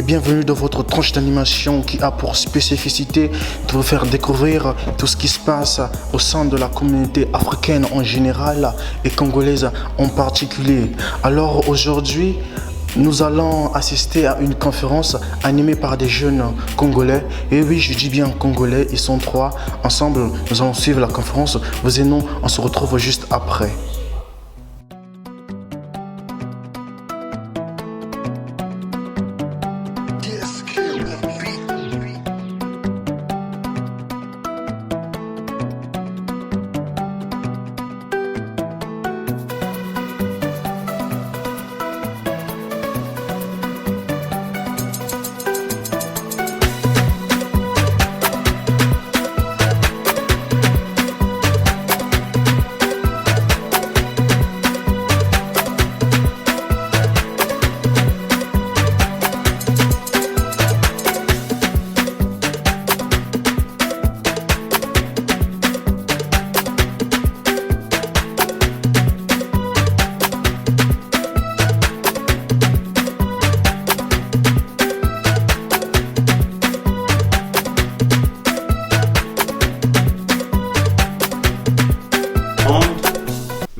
bienvenue dans votre tranche d'animation qui a pour spécificité de vous faire découvrir tout ce qui se passe au sein de la communauté africaine en général et congolaise en particulier. Alors aujourd'hui, nous allons assister à une conférence animée par des jeunes congolais. Et oui, je dis bien congolais, ils sont 3. Ensemble, nous allons suivre la conférence. Vous et nous, on se retrouve juste après.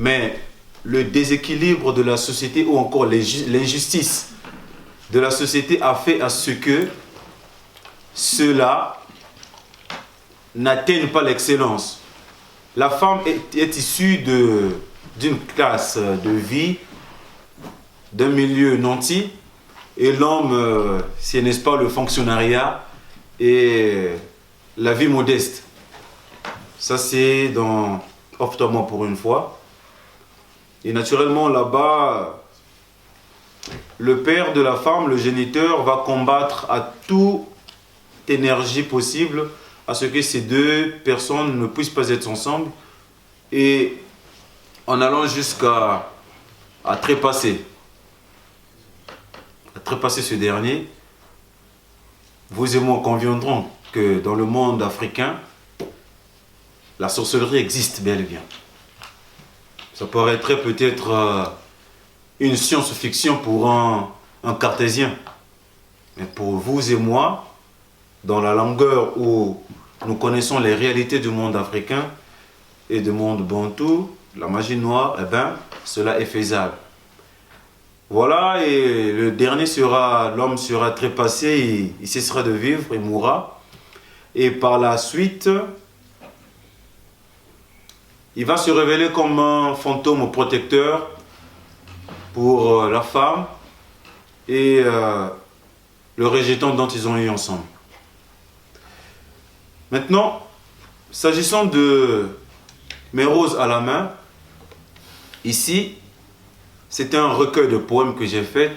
Mais le déséquilibre de la société ou encore l'injustice de la société a fait à ce que ceux-là n'atteignent pas l'excellence. La femme est issue d'une classe de vie, d'un milieu nanti, et l'homme, c'est n'est-ce pas le fonctionnariat et la vie modeste. Ça c'est dans Opte-moi pour une fois. Et naturellement, là-bas, le père de la femme, le géniteur, va combattre à toute énergie possible à ce que ces deux personnes ne puissent pas être ensemble et en allant jusqu'à trépasser ce dernier. Vous et moi conviendrons que dans le monde africain, la sorcellerie existe bel et bien. Ça paraîtrait peut-être une science-fiction pour un cartésien. Mais pour vous et moi, dans la longueur où nous connaissons les réalités du monde africain et du monde bantou, la magie noire, eh ben, cela est faisable. Voilà, et le dernier sera, l'homme sera trépassé, il cessera de vivre, il mourra. Et par la suite, il va se révéler comme un fantôme protecteur pour la femme et le rejeton dont ils ont eu ensemble. Maintenant, s'agissant de Mes roses à la main, ici, c'était un recueil de poèmes que j'ai fait,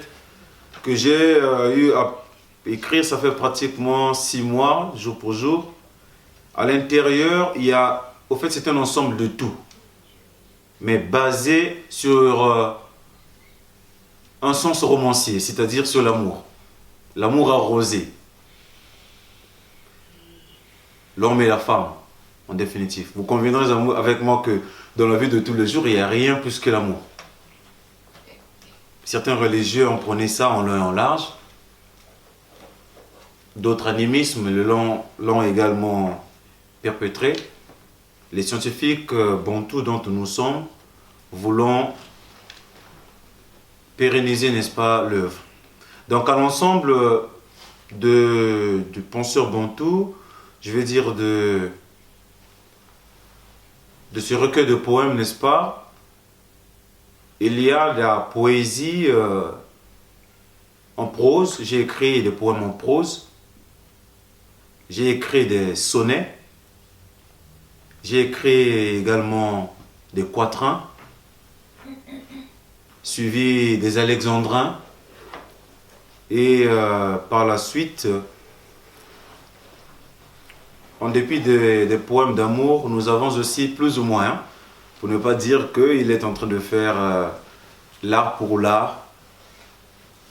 que j'ai eu à écrire, ça fait pratiquement 6 mois, jour pour jour. À l'intérieur, il y a... Au fait, c'est un ensemble de tout, mais basé sur un sens romancier, c'est-à-dire sur l'amour. L'amour arrosé. L'homme et la femme, en définitive. Vous conviendrez avec moi que dans la vie de tous les jours, il n'y a rien plus que l'amour. Certains religieux ont prôné ça en long et en large. D'autres animismes l'ont également perpétré. Les scientifiques bantous dont nous sommes voulons pérenniser, n'est-ce pas, l'œuvre. Donc à l'ensemble du penseur bantou, je vais dire de ce recueil de poèmes, n'est-ce pas, il y a de la poésie en prose. J'ai écrit des poèmes en prose, j'ai écrit des sonnets, j'ai écrit également des quatrains, suivi des alexandrins, et par la suite, en dépit des poèmes d'amour, nous avons aussi plus ou moins, pour ne pas dire qu'il est en train de faire l'art pour l'art,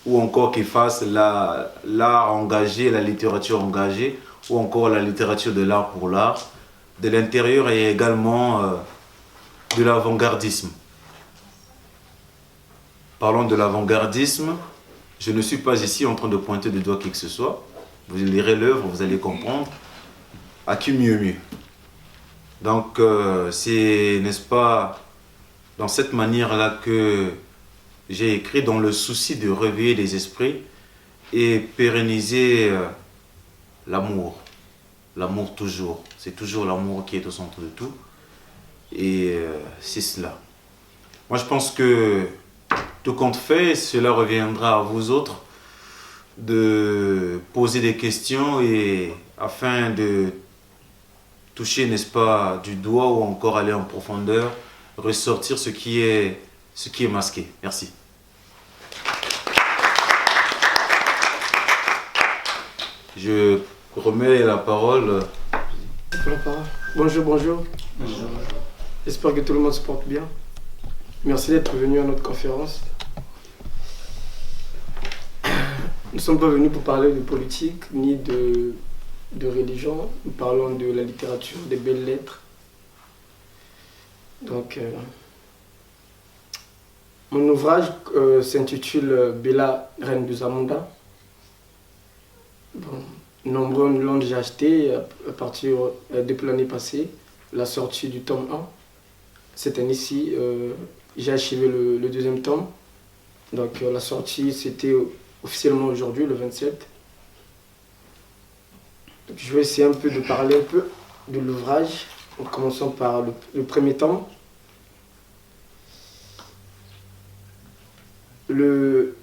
ou encore qu'il fasse l'art engagé, la littérature engagée, ou encore la littérature de l'art pour l'art. De l'intérieur et également de l'avant-gardisme. Parlons de l'avant-gardisme. Je ne suis pas ici en train de pointer du doigt qui que ce soit. Vous lirez l'œuvre, vous allez comprendre. À qui mieux mieux. Donc, c'est, n'est-ce pas, dans cette manière-là que j'ai écrit dans le souci de réveiller les esprits et pérenniser l'amour. L'amour toujours. C'est toujours l'amour qui est au centre de tout. Et c'est cela. Moi, je pense que tout compte fait, cela reviendra à vous autres de poser des questions et afin de toucher, n'est-ce pas, du doigt ou encore aller en profondeur, ressortir ce qui est masqué. Merci. Je remets la parole. Bonjour, bonjour. Bonjour. J'espère que tout le monde se porte bien. Merci d'être venu à notre conférence. Nous ne sommes pas venus pour parler de politique ni de religion. Nous parlons de la littérature, des belles lettres. Donc, mon ouvrage s'intitule Bella, reine de Zamunda. Bon, nombreux l'ont déjà acheté à partir depuis l'année passée, la sortie du tome 1. Cette année-ci, j'ai achevé le deuxième tome. Donc la sortie, c'était officiellement aujourd'hui, le 27. Donc, je vais essayer un peu de parler un peu de l'ouvrage, en commençant par le premier tome. Le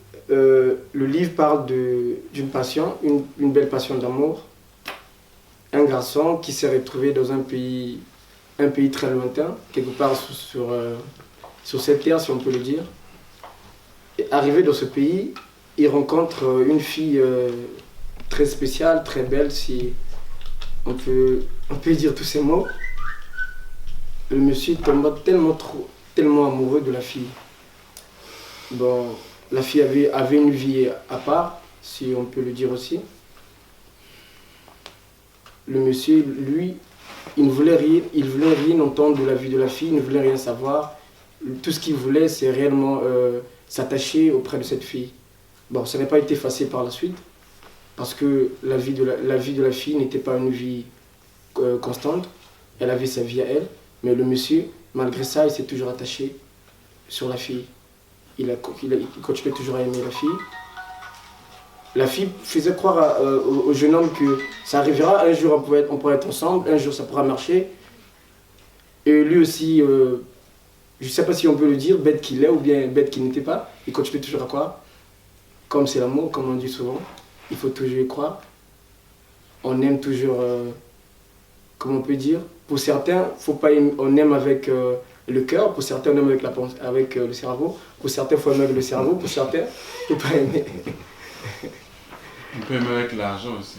livre parle d'une passion, une belle passion d'amour. Un garçon qui s'est retrouvé dans un pays très lointain, quelque part sur cette terre, si on peut le dire. Et arrivé dans ce pays, il rencontre une fille très spéciale, très belle, si on peut dire tous ces mots. Le monsieur tombe tellement amoureux de la fille. Bon, la fille avait une vie à part, si on peut le dire aussi. Le monsieur, lui, il ne voulait rien entendre de la vie de la fille, il ne voulait rien savoir. Tout ce qu'il voulait, c'est réellement s'attacher auprès de cette fille. Bon, ça n'a pas été facile par la suite, parce que la vie de la fille n'était pas une vie constante. Elle avait sa vie à elle, mais le monsieur, malgré ça, il s'est toujours attaché sur la fille. Il continuait toujours à aimer la fille. La fille faisait croire au jeune homme que ça arrivera, un jour on pourra être ensemble, un jour ça pourra marcher. Et lui aussi, je ne sais pas si on peut le dire, bête qu'il est ou bien bête qu'il n'était pas, il continuait toujours à croire. Comme c'est l'amour, comme on dit souvent, il faut toujours y croire. On aime toujours, comment on peut dire, pour certains, on aime avec le cœur, pour certains on aime avec le cerveau, pour certains il faut aimer avec le cerveau, pour certains il ne faut pas aimer. On peut aimer avec l'argent aussi.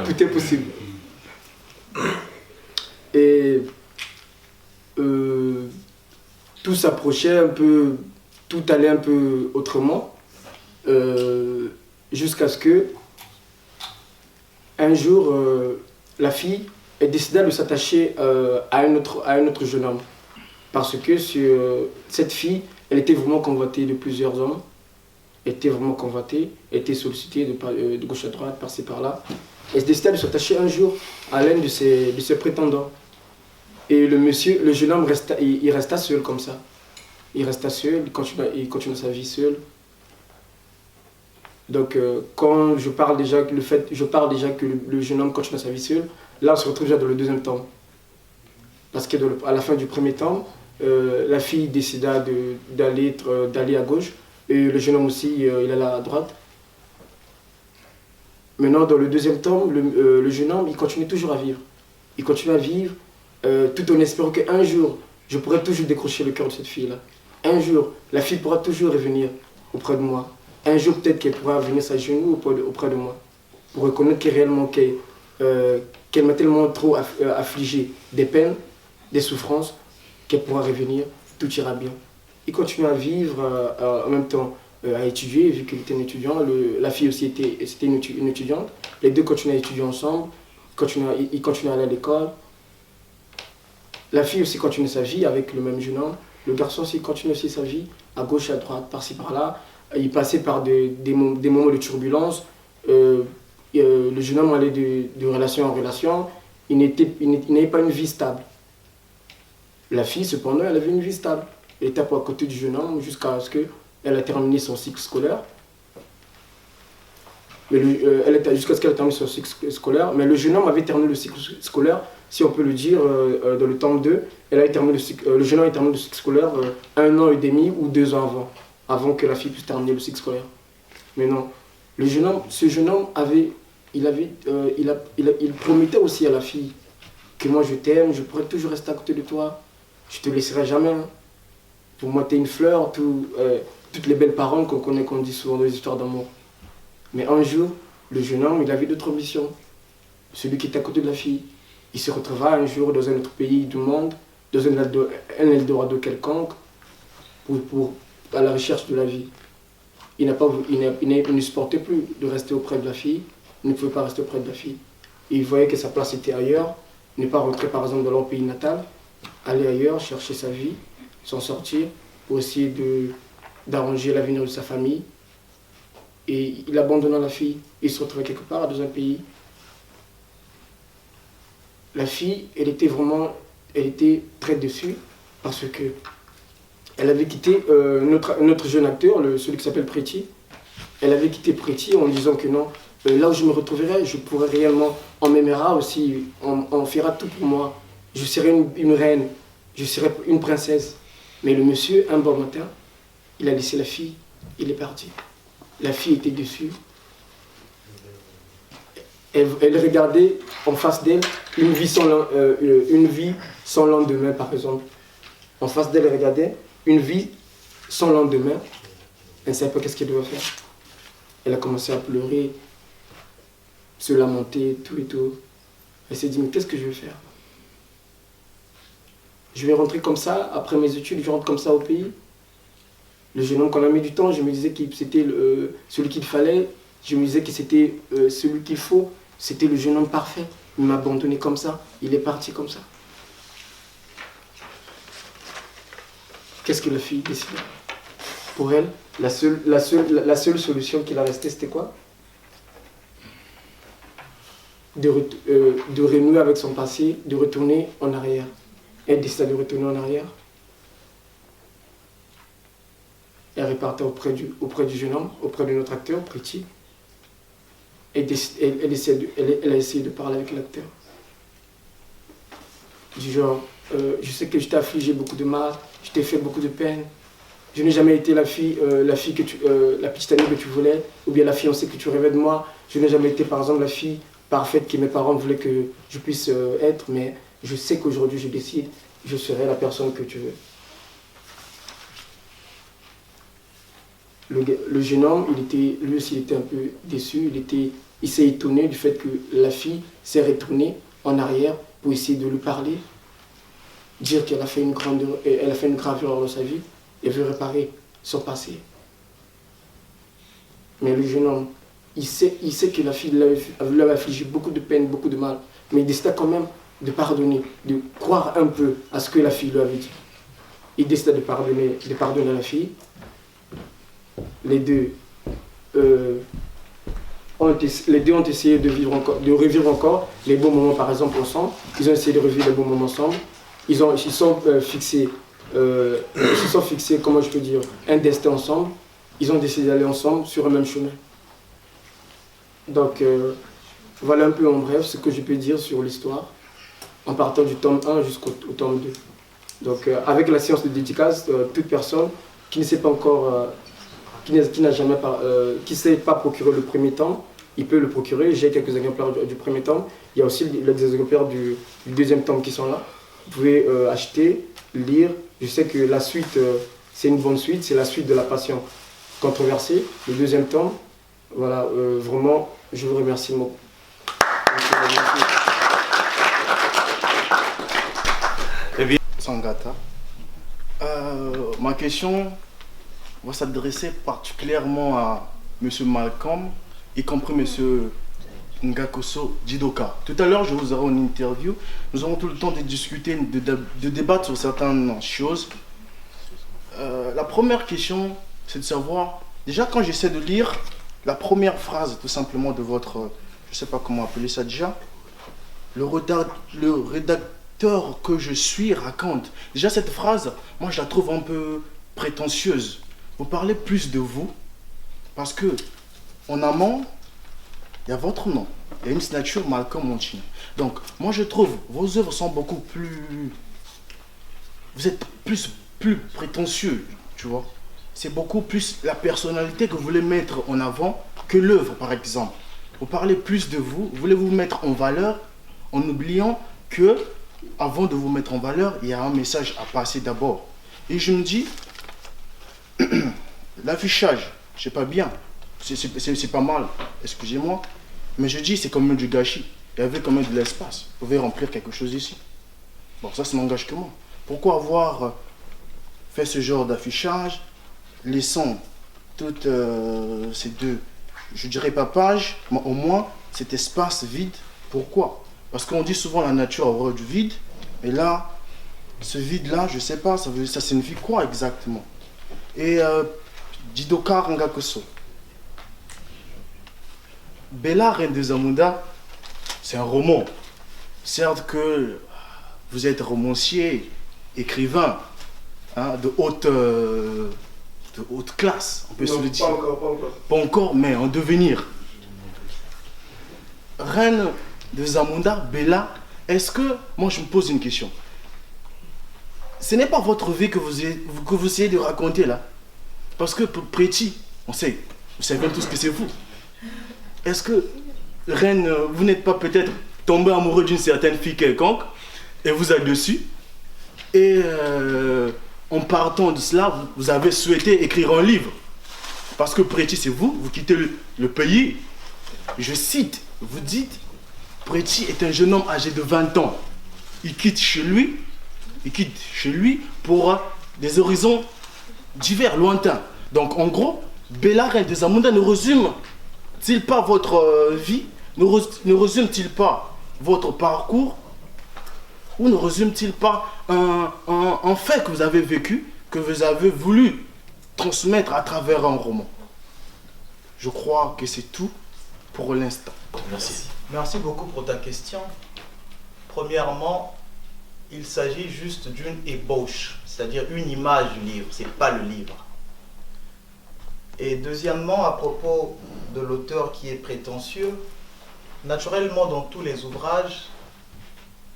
Tout est possible. Et tout s'approchait un peu, tout allait un peu autrement, jusqu'à ce que un jour la fille ait décidé de s'attacher à un autre jeune homme. Parce que cette fille, elle était vraiment convoitée de plusieurs hommes. Elle était vraiment convoitée, elle était sollicitée de gauche à droite, par-ci par-là. Elle décida de s'attacher un jour à l'un de ses prétendants. Et le jeune homme resta seul comme ça. Il resta seul, il continua sa vie seul. Donc quand je parle déjà que le jeune homme continue sa vie seul, là on se retrouve déjà dans le deuxième tome. Parce qu'à la fin du premier tome, la fille décida d'aller à gauche et le jeune homme aussi il allait à droite. Maintenant dans le deuxième tome, le jeune homme il continue toujours à vivre. Il continue à vivre tout en espérant qu'un jour je pourrai toujours décrocher le cœur de cette fille-là. Un jour, la fille pourra toujours revenir auprès de moi. Un jour peut-être qu'elle pourra venir s'agenouiller auprès de moi pour reconnaître qu'elle m'a tellement trop affligé des peines, des souffrances, qu'elle pourra revenir, tout ira bien. Il continue à vivre en même temps à étudier, vu qu'il était un étudiant. La fille aussi c'était une étudiante. Les deux continuent à étudier ensemble, ils continuent à aller à l'école. La fille aussi continue sa vie avec le même jeune homme. Le garçon aussi continue aussi sa vie, à gauche, à droite, par-ci, par-là, il passait par des moments de turbulence. Le jeune homme allait de relation en relation. Il n'avait pas une vie stable. La fille, cependant, elle avait une vie stable. Elle était à côté du jeune homme jusqu'à ce qu'elle a terminé son cycle scolaire. Jusqu'à ce qu'elle ait terminé son cycle scolaire. Mais le jeune homme avait terminé le cycle scolaire, si on peut le dire, dans le tome 2. Le jeune homme a terminé le cycle scolaire 1 an et demi ou 2 ans avant que la fille puisse terminer le cycle scolaire. Mais non, ce jeune homme il promettait aussi à la fille que moi je t'aime, je pourrais toujours rester à côté de toi, je te laisserai jamais. Pour moi, tu es une fleur, toutes les belles paroles qu'on connaît, qu'on dit souvent dans les histoires d'amour. Mais un jour, le jeune homme, il avait d'autres ambitions. Celui qui était à côté de la fille, il se retrouvera un jour dans un autre pays du monde, dans un Eldorado quelconque, à la recherche de la vie. Il ne supportait plus de rester auprès de la fille, il ne pouvait pas rester auprès de la fille. Et il voyait que sa place était ailleurs, ne pas rentrer par exemple dans leur pays natal, aller ailleurs, chercher sa vie, s'en sortir, pour essayer d'arranger l'avenir de sa famille. Et il abandonna la fille, il se retrouvait quelque part dans un pays. La fille, elle était très déçue parce que elle avait quitté notre jeune acteur, celui qui s'appelle Pretty. Elle avait quitté Pretty en disant que non, là où je me retrouverai, je pourrai réellement, on m'aimera aussi, on fera tout pour moi. Je serai une reine, je serai une princesse. Mais le monsieur, un bon matin, il a laissé la fille, il est parti. La fille était déçue. Elle regardait en face d'elle une vie sans lendemain, par exemple. En face d'elle, elle regardait une vie sans lendemain. Elle ne savait pas qu'est-ce qu'elle devait faire. Elle a commencé à pleurer, se lamenter, tout et tout. Elle s'est dit, mais qu'est-ce que je vais faire? Je vais rentrer comme ça, après mes études, je rentre comme ça au pays. Le jeune homme, quand on a mis du temps, je me disais que c'était celui qu'il fallait. Je me disais que c'était celui qu'il faut. C'était le jeune homme parfait. Il m'a abandonné comme ça. Il est parti comme ça. Qu'est-ce que la fille décida? Pour elle, la seule solution qu'il a restée, c'était quoi? De renouer avec son passé, de retourner en arrière. Elle décida de retourner en arrière. Elle repartait auprès du jeune homme, auprès de notre acteur, Pretty. Elle a essayé de parler avec l'acteur. Du genre, je sais que je t'ai affligé beaucoup de mal, je t'ai fait beaucoup de peine. Je n'ai jamais été la petite amie que tu voulais, ou bien la fiancée que tu rêvais de moi. Je n'ai jamais été, par exemple, la fille parfaite que mes parents voulaient que je puisse être, mais je sais qu'aujourd'hui, je décide, je serai la personne que tu veux. Le jeune homme, lui aussi, il était un peu déçu. Il s'est étonné du fait que la fille s'est retournée en arrière pour essayer de lui parler, dire qu'elle a fait une grave erreur dans sa vie et veut réparer son passé. Mais le jeune homme, il sait que la fille lui avait affligé beaucoup de peine, beaucoup de mal, mais il décida quand même de pardonner, de croire un peu à ce que la fille lui avait dit. Il décida de pardonner à la fille. Les deux ont essayé de revivre encore les bons moments, par exemple, ensemble. Ils ont essayé de revivre les bons moments ensemble. Ils se sont fixés, comment je peux dire, un destin ensemble. Ils ont décidé d'aller ensemble sur un même chemin. Donc, voilà un peu en bref ce que je peux dire sur l'histoire, en partant du tome 1 jusqu'au tome 2. Donc, avec la séance de dédicace, toute personne qui ne sait pas encore... qui ne sait pas procurer le premier tome, il peut le procurer. J'ai quelques exemplaires du premier tome. Il y a aussi les exemplaires du deuxième tome qui sont là. Vous pouvez acheter, lire. Je sais que la suite, c'est une bonne suite. C'est la suite de La Passion controversée. Le deuxième tome. Voilà, vraiment, je vous remercie. Eh bien, Sangata, ma question va s'adresser particulièrement à M. Malcolm, y compris M. Ngakoso Jidoka. Tout à l'heure, je vous aurai une interview. Nous aurons tout le temps de discuter, de débattre sur certaines choses. La première question, c'est de savoir Déjà, quand j'essaie de lire la première phrase, tout simplement, de votre, je ne sais pas comment appeler ça déjà, le rédacteur que je suis raconte. Déjà, cette phrase, moi, je la trouve un peu prétentieuse. Vous parlez plus de vous, parce que en amont, il y a votre nom. Il y a une signature Malcolm Montino. Donc, moi, je trouve, vos œuvres sont beaucoup plus... Vous êtes plus prétentieux, tu vois. C'est beaucoup plus la personnalité que vous voulez mettre en avant que l'œuvre, par exemple. Vous parlez plus de vous, vous voulez vous mettre en valeur en oubliant que, avant de vous mettre en valeur, il y a un message à passer d'abord. Et je me dis, l'affichage, c'est pas bien, c'est pas mal, excusez-moi, mais je dis c'est quand même du gâchis. Il y avait quand même de l'espace, vous pouvez remplir quelque chose ici. Bon, ça n'engage que moi. Pourquoi avoir fait ce genre d'affichage, laissant toutes ces deux, je dirais pas pages, mais au moins cet espace vide. Pourquoi? Parce qu'on dit souvent la nature a horreur du vide, et là, ce vide-là, je sais pas, ça signifie quoi exactement? Et Jidoka Rangakoso. Bella Reine de Zamunda, c'est un roman. Certes que vous êtes romancier, écrivain, hein, de haute classe, on peut se le dire. Pas encore. Pas encore, mais en devenir. Reine de Zamunda, Bella, est-ce que, moi je me pose une question. Ce n'est pas votre vie que vous essayez de raconter là. Parce que Preti, on sait, vous savez tous que c'est vous. Est-ce que, Reine, vous n'êtes pas peut-être tombé amoureux d'une certaine fille quelconque et vous êtes dessus? Et en partant de cela, vous avez souhaité écrire un livre. Parce que Preti, c'est vous, vous quittez le pays. Je cite, vous dites, Preti est un jeune homme âgé de 20 ans. Il quitte chez lui pour des horizons divers, lointains. Donc en gros, Bella Reine de Zamunda ne résume-t-il pas votre vie, ne résume-t-il pas votre parcours, ou ne résume-t-il pas un fait que vous avez vécu, que vous avez voulu transmettre à travers un roman? Je crois que c'est tout pour l'instant. Merci. Merci beaucoup pour ta question. Premièrement, il s'agit juste d'une ébauche, c'est-à-dire une image du livre, c'est pas le livre. Et deuxièmement, à propos de l'auteur qui est prétentieux, naturellement dans tous les ouvrages,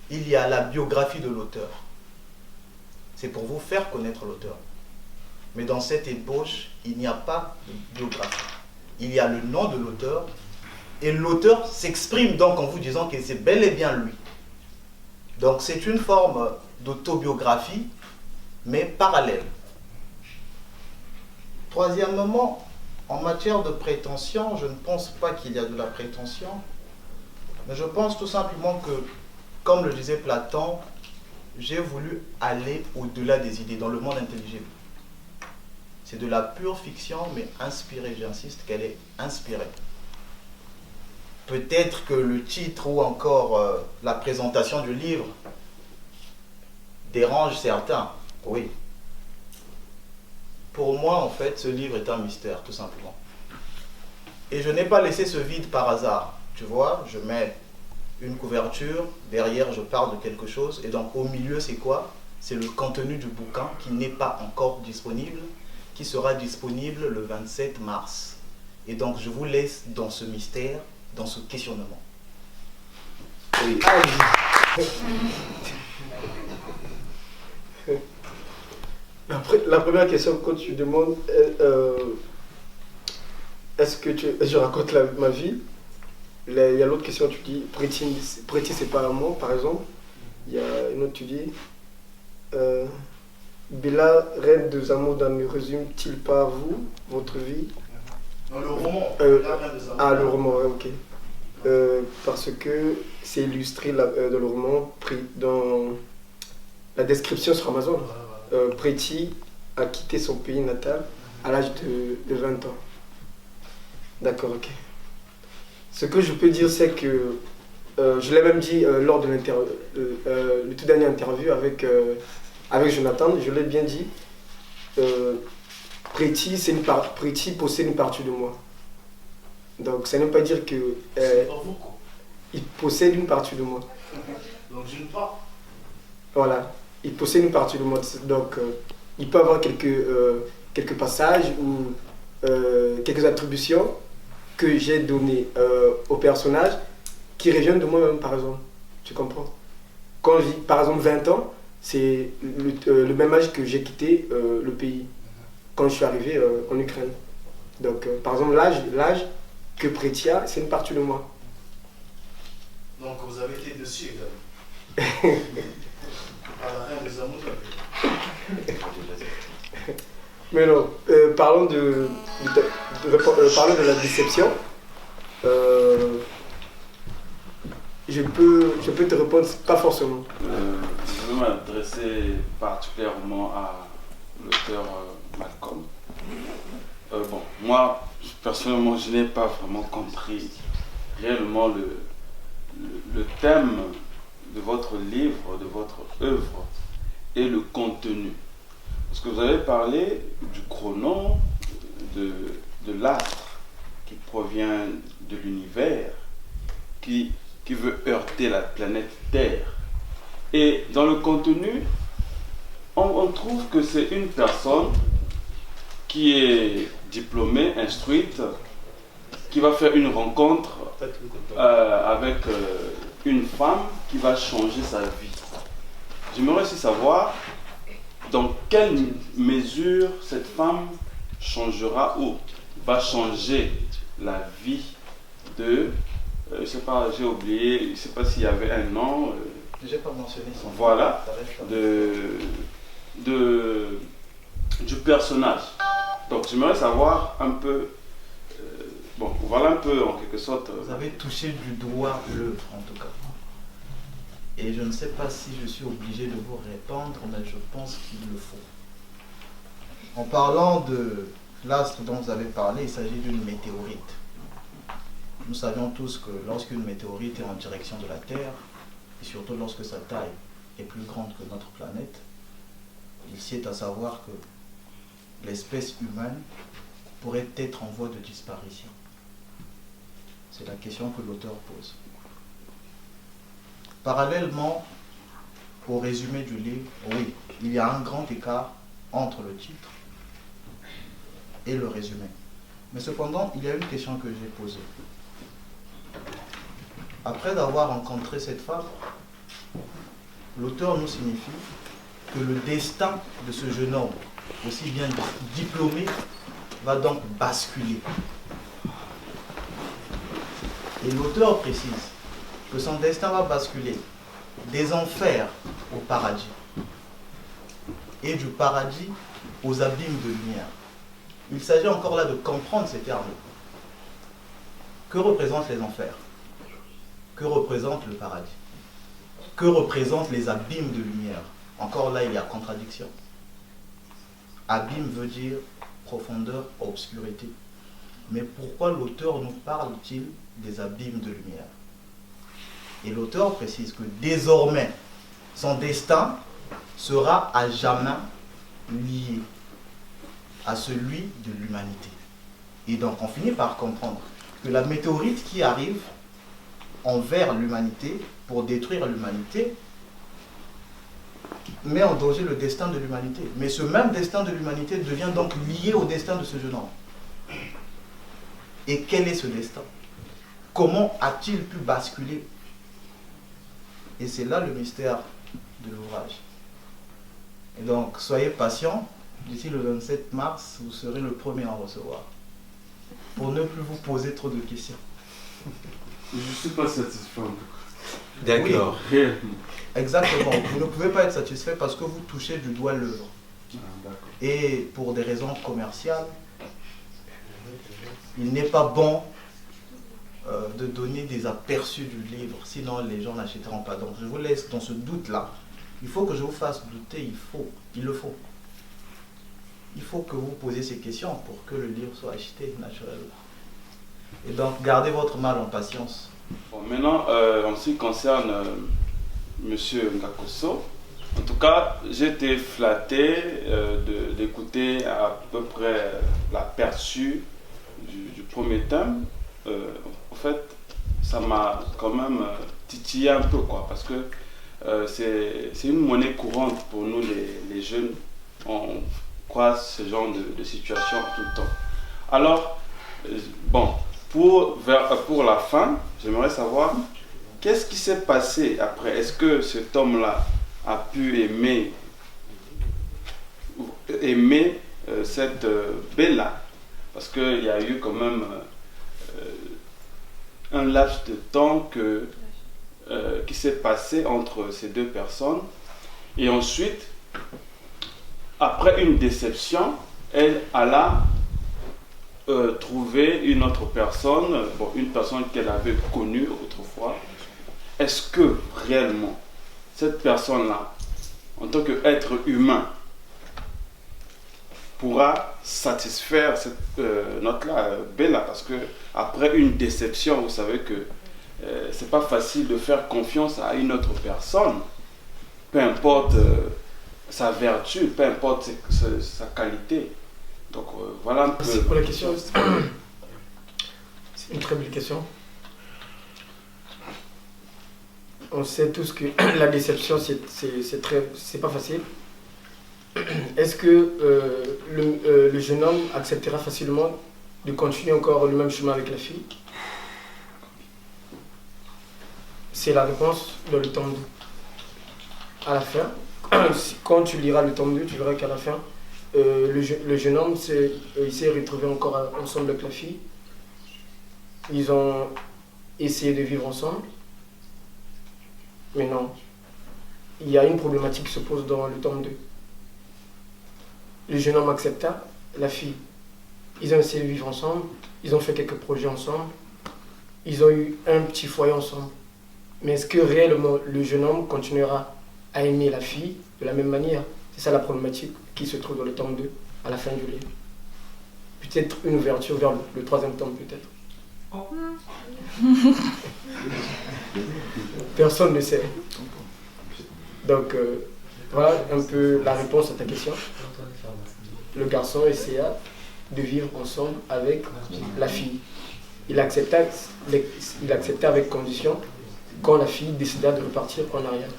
il y a la biographie de l'auteur. C'est pour vous faire connaître l'auteur. Mais dans cette ébauche, il n'y a pas de biographie. Il y a le nom de l'auteur, et l'auteur s'exprime donc en vous disant que c'est bel et bien lui. Donc c'est une forme d'autobiographie, mais parallèle. Troisièmement, en matière de prétention, je ne pense pas qu'il y a de la prétention, mais je pense tout simplement que, comme le disait Platon, j'ai voulu aller au-delà des idées, dans le monde intelligible. C'est de la pure fiction, mais inspirée, j'insiste qu'elle est inspirée. Peut-être que le titre ou encore la présentation du livre dérange certains, oui. Pour moi, en fait, ce livre est un mystère, tout simplement. Et je n'ai pas laissé ce vide par hasard. Tu vois, je mets une couverture, derrière je parle de quelque chose, et donc au milieu c'est quoi? C'est le contenu du bouquin qui n'est pas encore disponible, qui sera disponible le 27 mars. Et donc je vous laisse dans ce mystère, dans ce questionnement. Oui. La première question que tu demandes, est-ce que je raconte ma vie? Il y a l'autre question, tu dis, Preti c'est pas un mot, par exemple. Il y a une autre, tu dis, Bella Reine de Zamunda ne résume-t-il pas vous, votre vie? Dans le roman, le roman, ouais, ok. Parce que c'est illustré dans le roman, dans la description sur Amazon. Preti a quitté son pays natal à l'âge de 20 ans. D'accord, ok. Ce que je peux dire, c'est que je l'ai même dit lors de le tout dernier interview avec Jonathan, je l'ai bien dit. Preti, Preti possède une partie de moi. Donc ça ne veut pas dire que C'est pas vous, quoi. il possède une partie de moi. Donc je ne pas. Voilà, il possède une partie de moi. Donc il peut avoir quelques passages ou quelques attributions que j'ai données au personnage qui reviennent de moi-même, par exemple. Tu comprends? Quand j'ai, par exemple, 20 ans, c'est le même âge que j'ai quitté le pays, quand je suis arrivé en Ukraine. Donc, par exemple, l'âge que Pretia, c'est une partie de moi. Donc vous avez été dessus également. À la reine des amours. Mais non, parlons parlons de la déception. Je peux te répondre, pas forcément. Je veux m'adresser particulièrement à l'auteur Malcolm. Bon, moi, personnellement, je n'ai pas vraiment compris réellement le thème de votre livre, de votre œuvre et le contenu. Parce que vous avez parlé du chronon, de l'astre qui provient de l'univers, qui veut heurter la planète Terre. Et dans le contenu, on trouve que c'est une personne qui est diplômée, instruite, qui va faire une rencontre avec une femme qui va changer sa vie. J'aimerais aussi savoir dans quelle mesure cette femme changera ou va changer la vie de... je ne sais pas, j'ai oublié, je ne sais pas s'il y avait un nom. J'ai pas mentionné son nom. Voilà, du personnage. Donc j'aimerais savoir un peu, bon, voilà un peu en quelque sorte. Vous avez touché du doigt l'œuvre en tout cas. Et je ne sais pas si je suis obligé de vous répondre, mais je pense qu'il le faut. En parlant de l'astre dont vous avez parlé, il s'agit d'une météorite. Nous savions tous que lorsqu'une météorite est en direction de la Terre, et surtout lorsque sa taille est plus grande que notre planète, il sied à savoir que l'espèce humaine pourrait être en voie de disparition. C'est la question que l'auteur pose. Parallèlement au résumé du livre, oui, il y a un grand écart entre le titre et le résumé. Mais cependant, il y a une question que j'ai posée. Après d'avoir rencontré cette femme, l'auteur nous signifie que le destin de ce jeune homme, aussi bien diplômé, va donc basculer. Et l'auteur précise que son destin va basculer des enfers au paradis et du paradis aux abîmes de lumière. Il s'agit encore là de comprendre ces termes. Que représentent les enfers? Que représente le paradis? Que représentent les abîmes de lumière? Encore là, il y a contradiction. Abîme veut dire profondeur, obscurité. Mais pourquoi l'auteur nous parle-t-il des abîmes de lumière? Et l'auteur précise que désormais, son destin sera à jamais lié à celui de l'humanité. Et donc on finit par comprendre que la météorite qui arrive envers l'humanité, pour détruire l'humanité, met en danger le destin de l'humanité. Mais ce même destin de l'humanité devient donc lié au destin de ce jeune homme. Et quel est ce destin? Comment a-t-il pu basculer? Et c'est là le mystère de l'ouvrage. Et donc, soyez patients. D'ici le 27 mars, vous serez le premier à en recevoir. Pour ne plus vous poser trop de questions. Je ne suis pas satisfait en tout cas. D'accord. Réellement. Exactement. Vous ne pouvez pas être satisfait parce que vous touchez du doigt l'œuvre. D'accord. Et pour des raisons commerciales, il n'est pas bon de donner des aperçus du livre, sinon les gens n'achèteront pas. Donc je vous laisse dans ce doute-là. Il faut que je vous fasse douter, il le faut. Il faut que vous posiez ces questions pour que le livre soit acheté naturellement. Et donc gardez votre mal en patience. Bon, maintenant, en ce qui concerne M. Ngakoso, En tout cas, j'ai été flatté d'écouter à peu près l'aperçu du premier thème. En fait, ça m'a quand même titillé un peu, quoi, parce que c'est une monnaie courante pour nous les jeunes. On croise ce genre de situation tout le temps. Alors, bon, pour la fin, j'aimerais savoir qu'est-ce qui s'est passé après. Est-ce que cet homme-là a pu aimer cette Bella? Parce qu'il y a eu quand même un laps de temps qui s'est passé entre ces deux personnes. Et ensuite, après une déception, elle alla trouver une autre personne, une personne qu'elle avait connue autrefois. Est-ce que réellement cette personne-là, en tant qu'être humain, pourra satisfaire notre-là, Bella? Parce que après une déception, vous savez que c'est pas facile de faire confiance à une autre personne, peu importe sa vertu, peu importe sa qualité. Donc voilà un peu. Merci pour la question. C'est une très belle question. On sait tous que la déception, c'est pas facile. Est-ce que le jeune homme acceptera facilement de continuer encore le même chemin avec la fille? C'est la réponse dans le tome 2. À la fin, quand tu liras le tome 2, tu verras qu'à la fin, le jeune homme il s'est retrouvé encore ensemble avec la fille. Ils ont essayé de vivre ensemble. Mais non, il y a une problématique qui se pose dans le tome 2. Le jeune homme accepta la fille. Ils ont essayé de vivre ensemble, ils ont fait quelques projets ensemble, ils ont eu un petit foyer ensemble. Mais est-ce que réellement le jeune homme continuera à aimer la fille de la même manière? C'est ça la problématique qui se trouve dans le tome 2, à la fin du livre. Peut-être une ouverture vers le troisième tome, peut-être. Personne ne sait. Donc, voilà un peu la réponse à ta question. Le garçon essaya de vivre ensemble avec la fille. Il accepta avec condition quand la fille décida de repartir en arrière.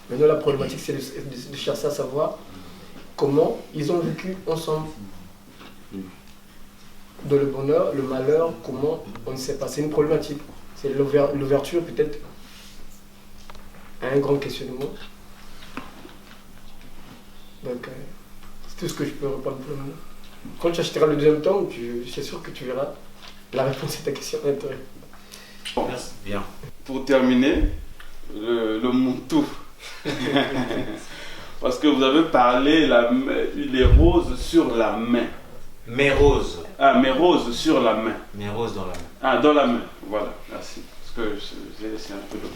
Maintenant, la problématique, c'est de chercher à savoir comment ils ont vécu ensemble. Dans le bonheur, le malheur, comment, on ne sait pas. C'est une problématique. C'est l'ouverture peut-être à un grand questionnement. Donc, c'est tout ce que je peux répondre pour le moment. Quand tu achèteras le deuxième tome, c'est sûr que tu verras la réponse à ta question d'intérêt. Bon, bien. Pour terminer, le Muntu. Parce que vous avez parlé les roses sur la main. Mes roses. Ah, mes roses sur la main. Mes roses dans la main. Ah, dans la main. Voilà, merci. Parce que j'ai laissé un peu de temps.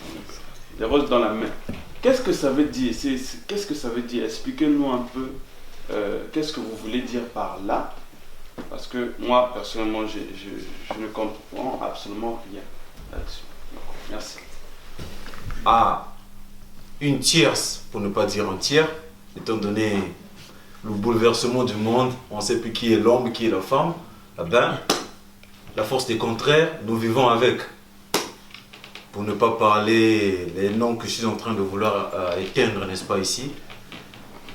Les roses dans la main. Qu'est-ce que ça veut dire? Qu'est-ce que ça veut dire? Expliquez-nous un peu. Qu'est-ce que vous voulez dire par là? Parce que moi, personnellement, je ne comprends absolument rien là-dessus. Merci. Ah, une tierce, pour ne pas dire un tiers, étant donné le bouleversement du monde, on ne sait plus qui est l'homme, qui est la femme. Eh ben, la force des contraires, nous vivons avec. Pour ne pas parler les noms que je suis en train de vouloir éteindre, n'est-ce pas, ici,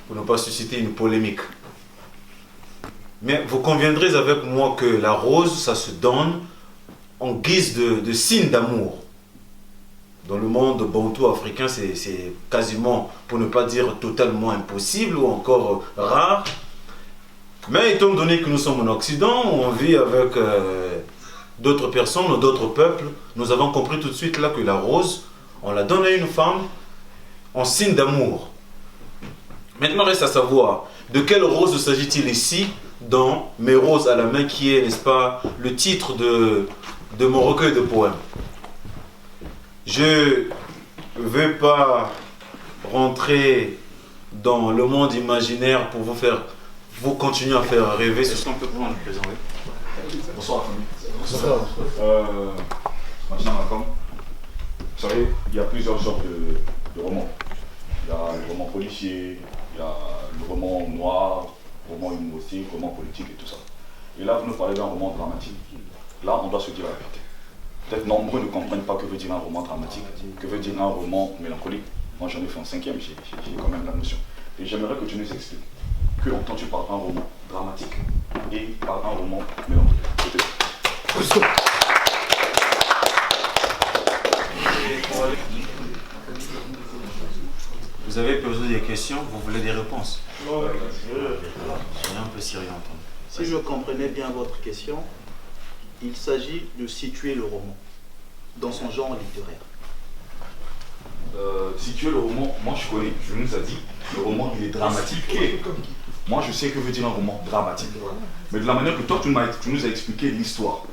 pour ne pas susciter une polémique. Mais vous conviendrez avec moi que la rose, ça se donne en guise de signe d'amour. Dans le monde bantou africain, c'est quasiment, pour ne pas dire totalement impossible ou encore rare. Mais étant donné que nous sommes en Occident, on vit avec d'autres personnes, d'autres peuples, nous avons compris tout de suite là que la rose, on la donne à une femme en signe d'amour. Maintenant, reste à savoir de quelle rose s'agit-il ici dans Mes roses à la main, qui est, n'est-ce pas, le titre de mon recueil de poèmes. Je ne vais pas rentrer dans le monde imaginaire pour vous continuer à faire rêver. Est-ce qu'on peut prendre le présent? Bonsoir. Bonsoir. Machin Malcolm. Vous savez, il y a plusieurs genres de romans. Il y a le roman policier, il y a le roman noir, le roman humoristique, le roman politique et tout ça. Et là, vous nous parlez d'un roman dramatique. Là, on doit se dire la vérité. Peut-être nombreux ne comprennent pas que veut dire un roman dramatique, que veut dire un roman mélancolique. Moi, j'en ai fait en 5e, j'ai quand même la notion. Et j'aimerais que tu nous expliques que entends-tu par un roman dramatique et par un roman mélancolique. Vous avez posé des questions, vous voulez des réponses? Je suis un peu sérieux entendre. Si je comprenais bien votre question, il s'agit de situer le roman dans son genre littéraire. Situer le roman, moi je connais, je nous a dit, le roman il est dramatique. Moi je sais que veut dire un roman dramatique. Mais de la manière que toi tu nous as expliqué l'histoire,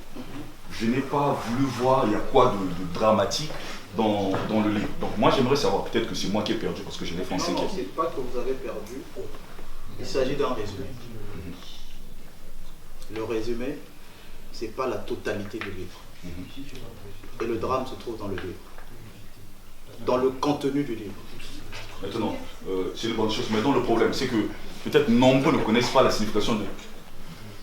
je n'ai pas voulu voir il y a quoi de dramatique dans le livre. Donc moi j'aimerais savoir, peut-être que c'est moi qui ai perdu parce que je l'ai fait en 5e. Non, c'est pas que vous avez perdu. Il s'agit d'un résumé. Le résumé, c'est pas la totalité du livre. Et le drame se trouve dans le livre. Dans le contenu du livre. Maintenant, c'est une bonne chose. Maintenant le problème c'est que peut-être nombreux ne connaissent pas la signification d'un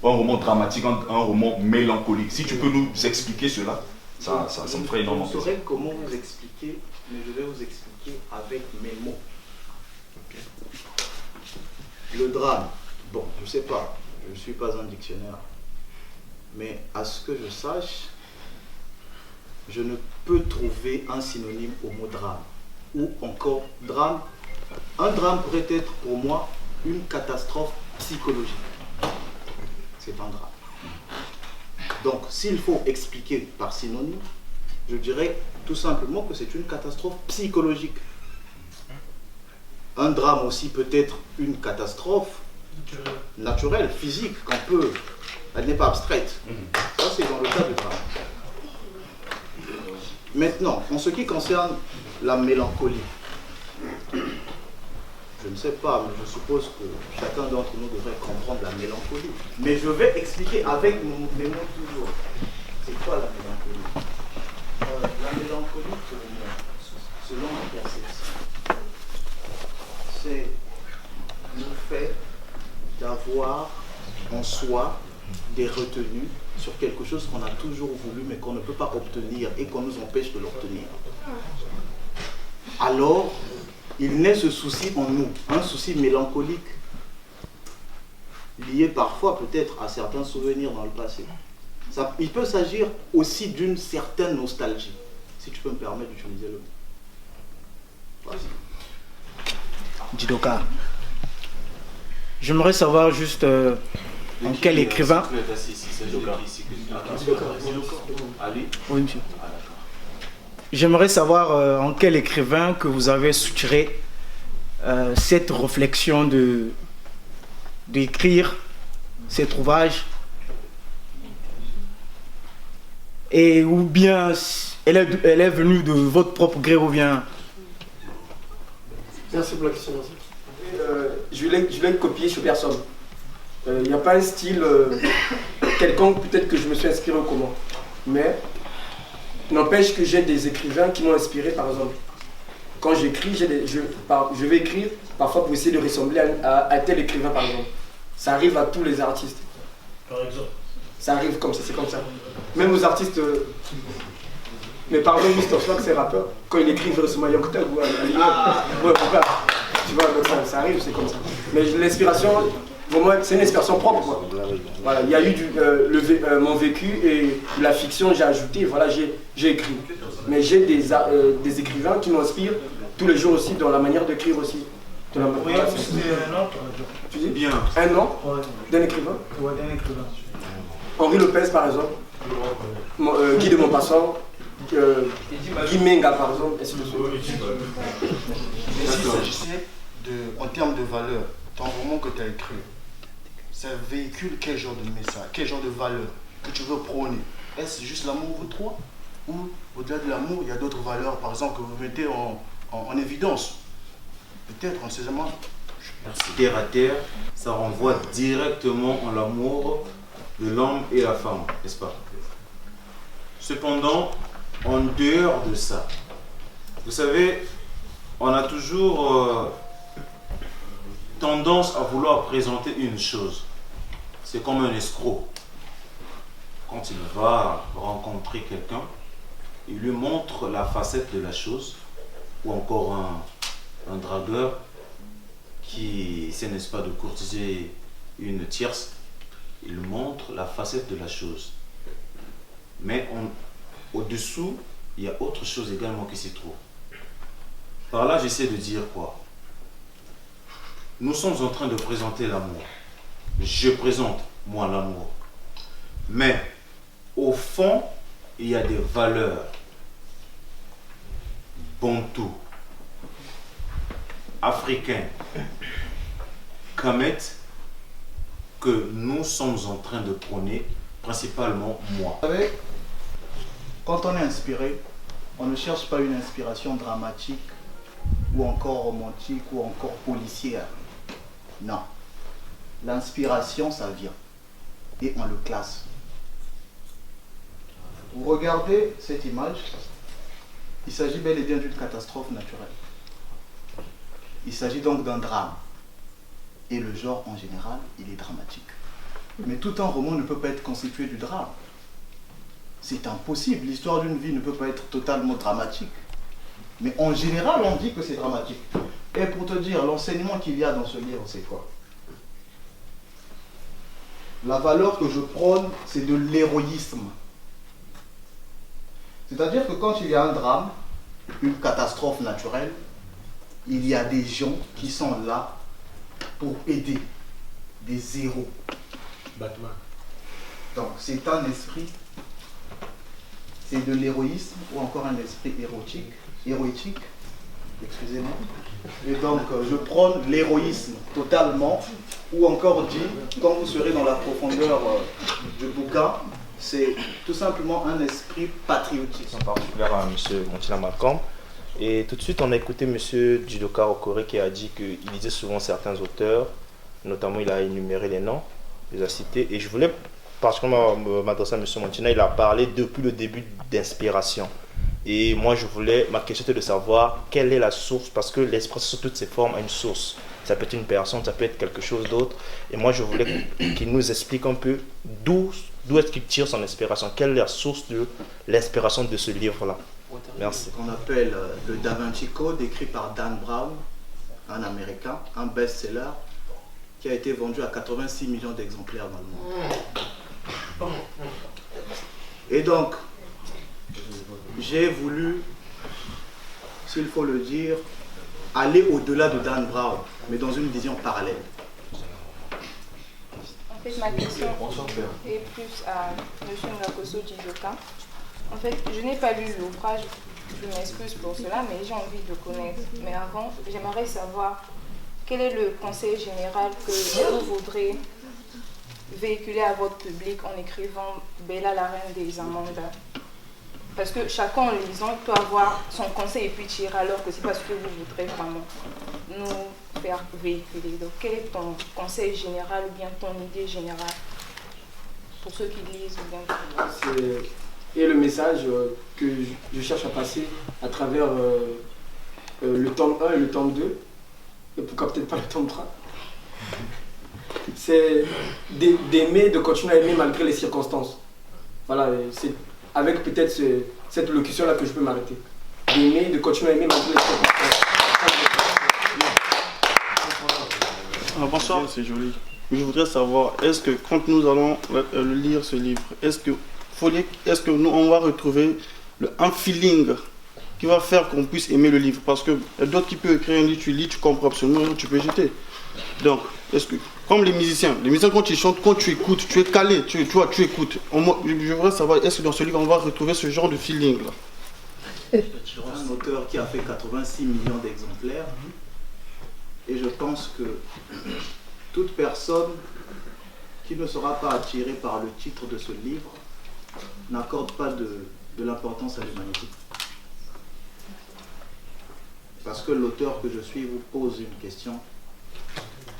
roman dramatique, un roman mélancolique. Si tu peux nous expliquer cela, ça me ferait énormément plaisir. Je saurais comment vous expliquer, mais je vais vous expliquer avec mes mots. Le drame, bon, je ne sais pas, je ne suis pas un dictionnaire, mais à ce que je sache, je ne peux trouver un synonyme au mot drame. Ou encore drame. Un drame pourrait être pour moi une catastrophe psychologique. C'est un drame. Donc, s'il faut expliquer par synonyme, je dirais tout simplement que c'est une catastrophe psychologique. Un drame aussi peut être une catastrophe naturelle, physique, elle n'est pas abstraite. Ça, c'est dans le cas du drame. Maintenant, en ce qui concerne la mélancolie, je ne sais pas, mais je suppose que chacun d'entre nous devrait comprendre la mélancolie. Mais je vais expliquer avec mes mots toujours. C'est quoi la mélancolie? La mélancolie, pour moi, selon ma perception, c'est le fait d'avoir en soi des retenues sur quelque chose qu'on a toujours voulu mais qu'on ne peut pas obtenir et qu'on nous empêche de l'obtenir. Alors, il naît ce souci en nous, un souci mélancolique, lié parfois peut-être à certains souvenirs dans le passé. Il peut s'agir aussi d'une certaine nostalgie, si tu peux me permettre d'utiliser le mot. Vas-y. Jidoka, j'aimerais savoir juste en quel écrivain... Oui, monsieur. J'aimerais savoir en quel écrivain que vous avez soutiré cette réflexion d'écrire cet ouvrage, et ou bien elle est venue de votre propre gré ou bien... Merci pour la question. Je l'ai copié sur personne. Il n'y a pas un style quelconque, peut-être que je me suis inspiré au comment. Mais n'empêche que j'ai des écrivains qui m'ont inspiré, par exemple. Quand j'écris, je vais écrire parfois pour essayer de ressembler à tel écrivain, par exemple. Ça arrive à tous les artistes. Par exemple. Ça arrive comme ça, c'est comme ça. Même aux artistes... Mais par exemple, Mr. Swag, c'est rappeur. Quand il écrit, il veut ressembler à Young Thug ou à ouais, tu vois, donc ça arrive, c'est comme ça. Mais l'inspiration, pour moi, c'est une inspiration propre, quoi. Voilà, il y a eu mon vécu et la fiction, j'ai ajouté, voilà, j'ai écrit. Mais j'ai des écrivains qui m'inspirent tous les jours aussi, dans la manière d'écrire aussi. Oui, c'est un nom, tu dis bien. Un nom d'un écrivain? Ouais, d'un écrivain. Henri Lopez, par exemple. Guy de Maupassant. Guy Menga, par exemple. Ainsi de suite. S'il s'agissait en termes de valeur, ton roman que tu as écrit, ça véhicule quel genre de message, quel genre de valeur que tu veux prôner? Est-ce juste l'amour ou toi? Ou au-delà de l'amour, il y a d'autres valeurs, par exemple, que vous mettez en évidence? Peut-être, on ne sait jamais. Terre à terre, ça renvoie directement en l'amour de l'homme et la femme, n'est-ce pas? Cependant, en dehors de ça, Vous savez, on a toujours tendance à vouloir présenter une chose. C'est comme un escroc. Quand il va rencontrer quelqu'un, il lui montre la facette de la chose, ou encore un dragueur qui essaie, n'est-ce pas, de courtiser une tierce, il montre la facette de la chose. Mais au-dessous, il y a autre chose également qui s'y trouve. Par là, j'essaie de dire quoi? Nous sommes en train de présenter l'amour. Je présente, moi, l'amour. Mais, au fond, il y a des valeurs bantou, africains, kamet, que nous sommes en train de prôner, principalement moi. Vous savez, quand on est inspiré, on ne cherche pas une inspiration dramatique ou encore romantique ou encore policière. Non. L'inspiration, ça vient. Et on le classe. Vous regardez cette image, il s'agit bel et bien d'une catastrophe naturelle. Il s'agit donc d'un drame. Et le genre, en général, il est dramatique. Mais tout un roman ne peut pas être constitué du drame. C'est impossible. L'histoire d'une vie ne peut pas être totalement dramatique. Mais en général, on dit que c'est dramatique. Et pour te dire, l'enseignement qu'il y a dans ce livre, c'est quoi? La valeur que je prône, c'est de l'héroïsme. C'est-à-dire que quand il y a un drame, une catastrophe naturelle, il y a des gens qui sont là pour aider, des héros. Batman. Donc c'est un esprit, c'est de l'héroïsme ou encore un esprit héroïtique, excusez-moi. Et donc je prône l'héroïsme totalement, ou encore dit, quand vous serez dans la profondeur du bouquin, c'est tout simplement un esprit patriotique. En particulier à M. Montina Malcolm. Et tout de suite, on a écouté M. Judoka Okore qui a dit qu'il lisait souvent certains auteurs, notamment il a énuméré les noms, il les a cités. Et je voulais particulièrement m'adresser à M. Montina, il a parlé depuis le début d'inspiration. Et moi, ma question était de savoir quelle est la source, parce que l'expression sous toutes ses formes a une source. Ça peut être une personne, ça peut être quelque chose d'autre. Et moi, je voulais qu'il nous explique un peu d'où est-ce qu'il tire son inspiration, quelle est la source de l'inspiration de ce livre-là. Merci. Qu'on appelle le Da Vinci Code, écrit par Dan Brown, un Américain, un best-seller, qui a été vendu à 86 millions d'exemplaires dans le monde. Et donc, j'ai voulu, s'il faut le dire, aller au-delà de Dan Brown, mais dans une vision parallèle. En fait, ma question est plus à M. Ngakoso Judoka. En fait, je n'ai pas lu l'ouvrage, je m'excuse pour cela, mais j'ai envie de connaître. Mais avant, j'aimerais savoir quel est le conseil général que vous voudrez véhiculer à votre public en écrivant Bella, la reine des Amandas. Parce que chacun en lisant peut avoir son conseil et puis tirer, alors que c'est pas ce que vous voudrez vraiment nous faire véhiculer. Donc quel est ton conseil général ou bien ton idée générale pour ceux qui lisent ou bien... Et le message que je cherche à passer à travers le tome 1 et le tome 2, et pourquoi peut-être pas le tome 3, c'est d'aimer, de continuer à aimer malgré les circonstances. Voilà, c'est avec peut-être cette locution-là que je peux m'arrêter. D'aimer, de continuer à aimer malgré les circonstances. Bonsoir, c'est joli. Je voudrais savoir, est-ce que quand nous allons lire ce livre, est-ce que nous on va retrouver un feeling qui va faire qu'on puisse aimer le livre? Parce que d'autres qui peuvent écrire un livre, tu lis, tu comprends absolument rien, tu peux jeter. Donc, est-ce que, comme les musiciens quand ils chantent, quand tu écoutes, tu es calé, tu écoutes. Je voudrais savoir, est-ce que dans ce livre on va retrouver ce genre de feeling là? Un auteur qui a fait 86 millions d'exemplaires, et je pense que toute personne qui ne sera pas attirée par le titre de ce livre n'accorde pas de l'importance à l'humanité. Parce que l'auteur que je suis vous pose une question.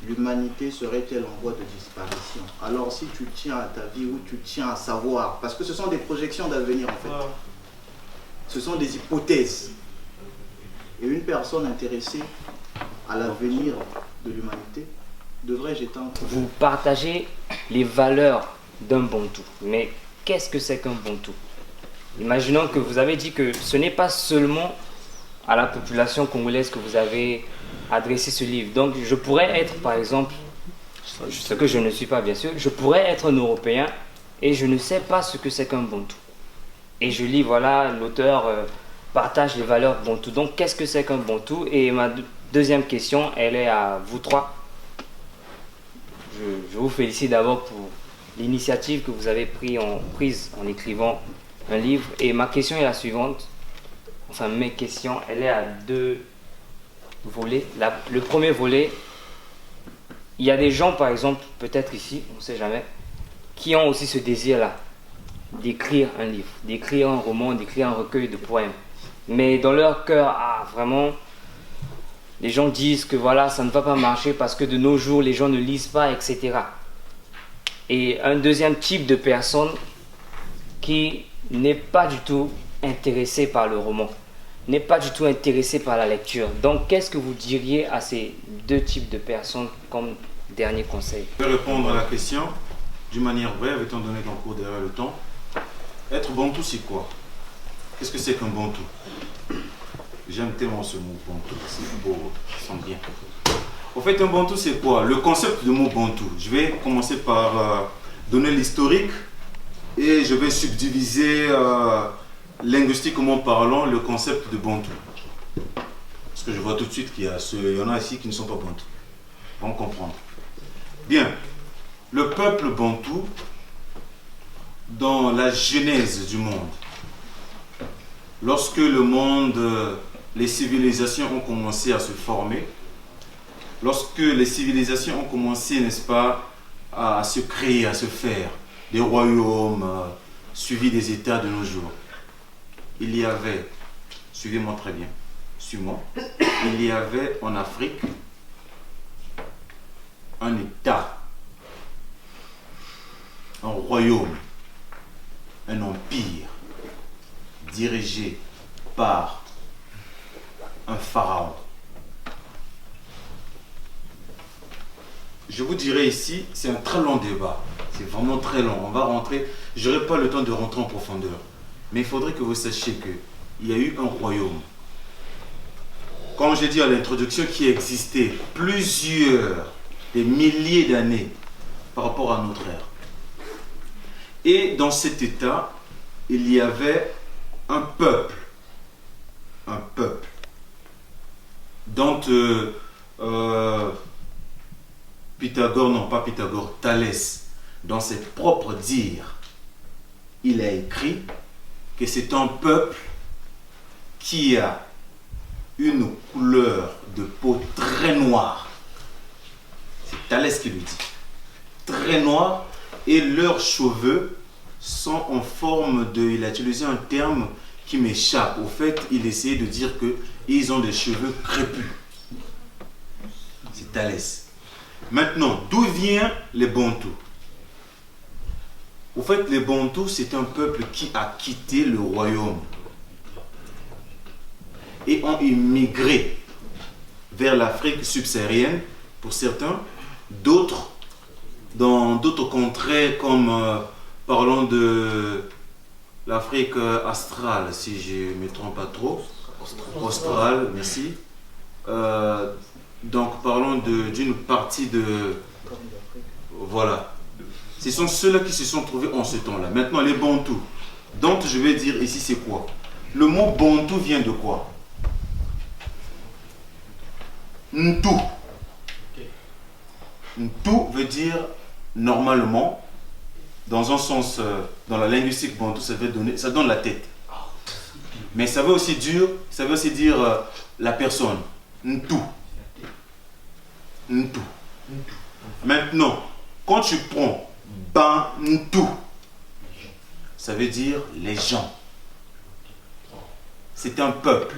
L'humanité serait-elle en voie de disparition? Alors si tu tiens à ta vie ou tu tiens à savoir, parce que ce sont des projections d'avenir en fait. Ce sont des hypothèses. Et une personne intéressée à l'avenir de l'humanité devrait jeter un coup d'œil. Vous partagez les valeurs d'un Bantou. Mais qu'est-ce que c'est qu'un Bantou? Imaginons que vous avez dit que ce n'est pas seulement à la population congolaise que vous avez adressé ce livre. Donc je pourrais être, par exemple, ce que je ne suis pas bien sûr, je pourrais être un Européen et je ne sais pas ce que c'est qu'un Bantou. Et je lis, voilà, l'auteur partage les valeurs Bantou. Donc qu'est-ce que c'est qu'un Bantou? Et ma deuxième question, elle est à vous trois. Je vous félicite d'abord pour l'initiative que vous avez prise en écrivant un livre. Et ma question est la suivante. Enfin, mes questions, elle est à deux volets. Le premier volet, il y a des gens, par exemple, peut-être ici, on ne sait jamais, qui ont aussi ce désir-là d'écrire un livre, d'écrire un roman, d'écrire un recueil de poèmes. Mais dans leur cœur, vraiment, les gens disent que voilà, ça ne va pas marcher parce que de nos jours, les gens ne lisent pas, etc. Et un deuxième type de personne qui n'est pas du tout intéressé par le roman, n'est pas du tout intéressé par la lecture. Donc, qu'est-ce que vous diriez à ces deux types de personnes comme dernier conseil? Je vais répondre à la question d'une manière brève, étant donné qu'on court derrière le temps. Être Bantou, c'est quoi? Qu'est-ce que c'est qu'un Bantou? J'aime tellement ce mot Bantou, c'est beau, ça sent bien. Au fait, un Bantou, c'est quoi? Le concept de mot Bantou. Je vais commencer par donner l'historique et je vais subdiviser linguistiquement parlant le concept de Bantou. Parce que je vois tout de suite qu'il y en a ici qui ne sont pas Bantou. On va comprendre. Bien, le peuple Bantou, dans la genèse du monde, lorsque le monde, les civilisations ont commencé à se former, lorsque les civilisations ont commencé, n'est-ce pas, à se créer, à se faire, des royaumes, suivis des États de nos jours, il y avait, suivez-moi très bien, suis-moi, il y avait en Afrique un État, un royaume, un empire dirigé par un pharaon. Je vous dirai ici, c'est un très long débat, c'est vraiment très long, on va rentrer, je n'aurai pas le temps de rentrer en profondeur, mais il faudrait que vous sachiez qu'il y a eu un royaume, comme j'ai dit à l'introduction, qui existait des milliers d'années par rapport à notre ère. Et dans cet état, il y avait un peuple dont Pythagore, non pas Pythagore, Thalès, dans ses propres dires, il a écrit que c'est un peuple qui a une couleur de peau très noire. C'est Thalès qui le dit. Très noir, et leurs cheveux sont en forme de... Il a utilisé un terme qui m'échappe. Au fait, il essayait de dire qu'ils ont des cheveux crépus. C'est Thalès. Maintenant, d'où viennent les Bantous? Au fait, les Bantous, c'est un peuple qui a quitté le royaume et ont immigré vers l'Afrique subsaharienne, pour certains, d'autres dans d'autres contrées comme, parlons de l'Afrique astrale, si je ne me trompe pas trop, australe, merci. Donc parlons d'une partie de... Voilà. Ce sont ceux-là qui se sont trouvés en ce temps-là. Maintenant, les Bantous, dont je vais dire ici, c'est quoi? Le mot Bantou vient de quoi? Ntou. Ntou veut dire, normalement, dans un sens, dans la linguistique Bantou, ça donne la tête. Mais ça veut aussi dire la personne. Ntou. Ntou. Maintenant, quand tu prends Bantou, ça veut dire les gens. C'est un peuple.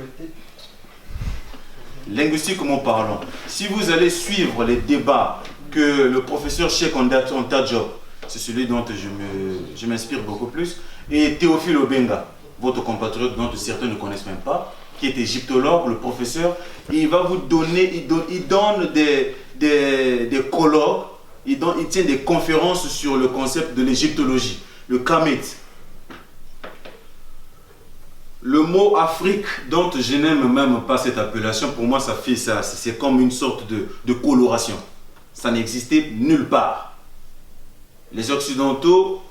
Linguistiquement parlant, si vous allez suivre les débats que le professeur Cheikh Anta Diop, c'est celui dont je m'inspire beaucoup plus, et Théophile Obenga, votre compatriote dont certains ne connaissent même pas, qui est égyptologue, le professeur, il va vous donner, il donne des colloques, il tient des conférences sur le concept de l'égyptologie, le Kamet. Le mot Afrique, dont je n'aime même pas cette appellation, pour moi c'est comme une sorte de coloration. Ça n'existait nulle part. Les Occidentaux,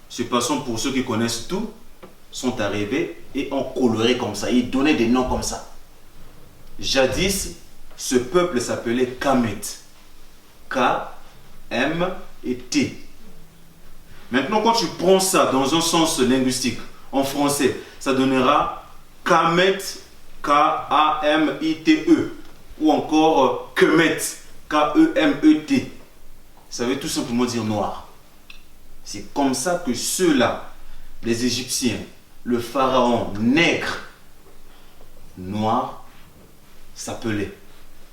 se passant pour ceux qui connaissent tout, sont arrivés et ont coloré comme ça, ils donnaient des noms comme ça. Jadis, ce peuple s'appelait Kamet. K-M-E-T. Maintenant, quand tu prends ça dans un sens linguistique, en français, ça donnera Kamet, K-A-M-I-T-E, ou encore Kemet, K-E-M-E-T. Ça veut tout simplement dire noir. C'est comme ça que ceux-là, les Égyptiens, le pharaon nègre, noir, s'appelait.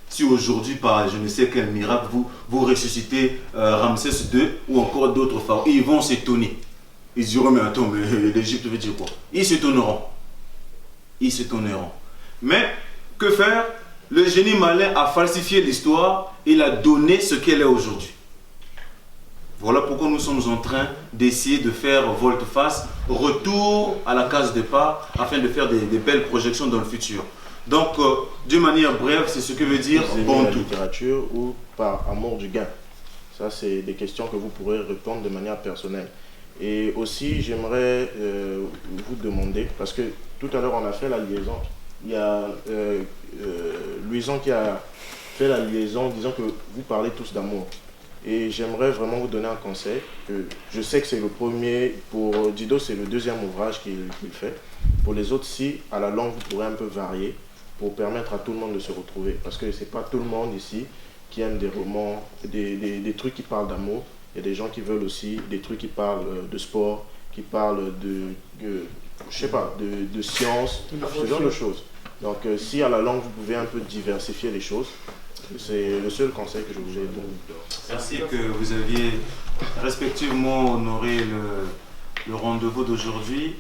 Si aujourd'hui, par je ne sais quel miracle, vous ressuscitez Ramsès II ou encore d'autres pharaons, ils vont s'étonner. Ils diront, mais attends, mais l'Égypte veut dire quoi? Ils s'étonneront. Ils s'étonneront. Mais, que faire? Le génie malin a falsifié l'histoire et il a donné ce qu'elle est aujourd'hui. Voilà pourquoi nous sommes en train d'essayer de faire volte-face, retour à la case départ, afin de faire des belles projections dans le futur. Donc, d'une manière brève, c'est ce que veut dire Bantou. La littérature ou par amour du gain? Ça, c'est des questions que vous pourrez répondre de manière personnelle. Et aussi, j'aimerais vous demander, parce que tout à l'heure, on a fait la liaison. Il y a Louison qui a fait la liaison, disant que vous parlez tous d'amour. Et j'aimerais vraiment vous donner un conseil. Que je sais que c'est le premier, pour Dido, c'est le deuxième ouvrage qu'il fait. Pour les autres, si à la langue, vous pourrez un peu varier pour permettre à tout le monde de se retrouver. Parce que ce n'est pas tout le monde ici qui aime des romans, des trucs qui parlent d'amour. Il y a des gens qui veulent aussi des trucs qui parlent de sport, qui parlent je sais pas, de science, ce genre de choses. Donc si à la langue, vous pouvez un peu diversifier les choses, c'est le seul conseil que je vous ai donné. Merci que vous aviez respectivement honoré le rendez-vous d'aujourd'hui.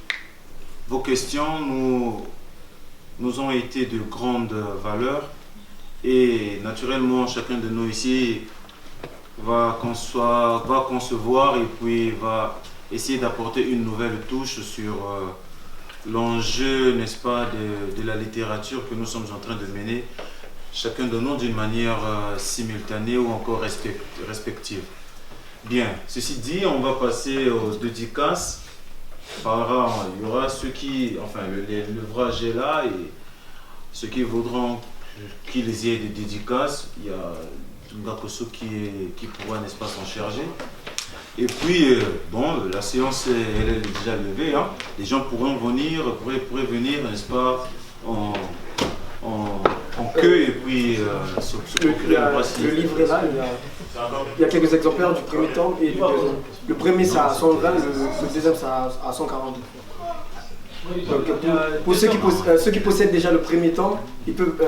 Vos questions nous ont été de grande valeur et naturellement chacun de nous ici va concevoir et puis va essayer d'apporter une nouvelle touche sur l'enjeu, n'est-ce pas, de la littérature que nous sommes en train de mener, chacun de nous d'une manière simultanée ou encore respective. Bien, ceci dit, on va passer aux dédicaces. Il y aura ceux qui, enfin, l'ouvrage est là et ceux qui voudront qu'ils aient des dédicaces, il y a Ngakoso qui pourra, n'est-ce pas, s'en charger. Et puis, bon, la séance, elle est déjà levée. Hein. Les gens pourraient venir, n'est-ce pas, en queue et puis le livre est là, il y a quelques exemplaires du premier tome et du deuxième. Le premier c'est à 120, le deuxième c'est à 140. Donc, pour ceux qui possèdent déjà le premier tome, ils peuvent,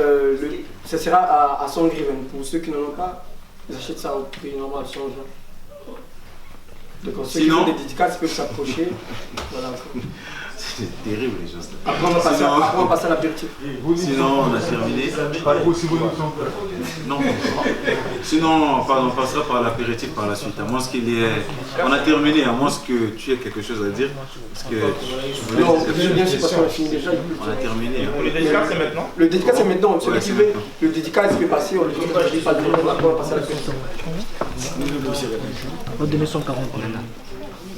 ça sera à 100 griven. Pour ceux qui n'en ont pas, ils achètent ça au prix normal, 100 griven. Donc ceux qui font des dédicaces, ils peuvent s'approcher. Voilà. C'est terrible les choses. Après on va passer à l'apéritif. Sinon on a terminé. Non. Sinon on passera par l'apéritif par la suite. À moins qu'il y ait... On a terminé, à moins que tu aies quelque chose à dire. Parce que non, bien sûr parce qu'on a fini déjà. On a terminé. Hein. Le dédicace c'est maintenant? Le dédicace c'est maintenant. Celui qui veut, le dédicace il peut passer, on le dit pas de après on va passer à l'apéritif. On va donner 140.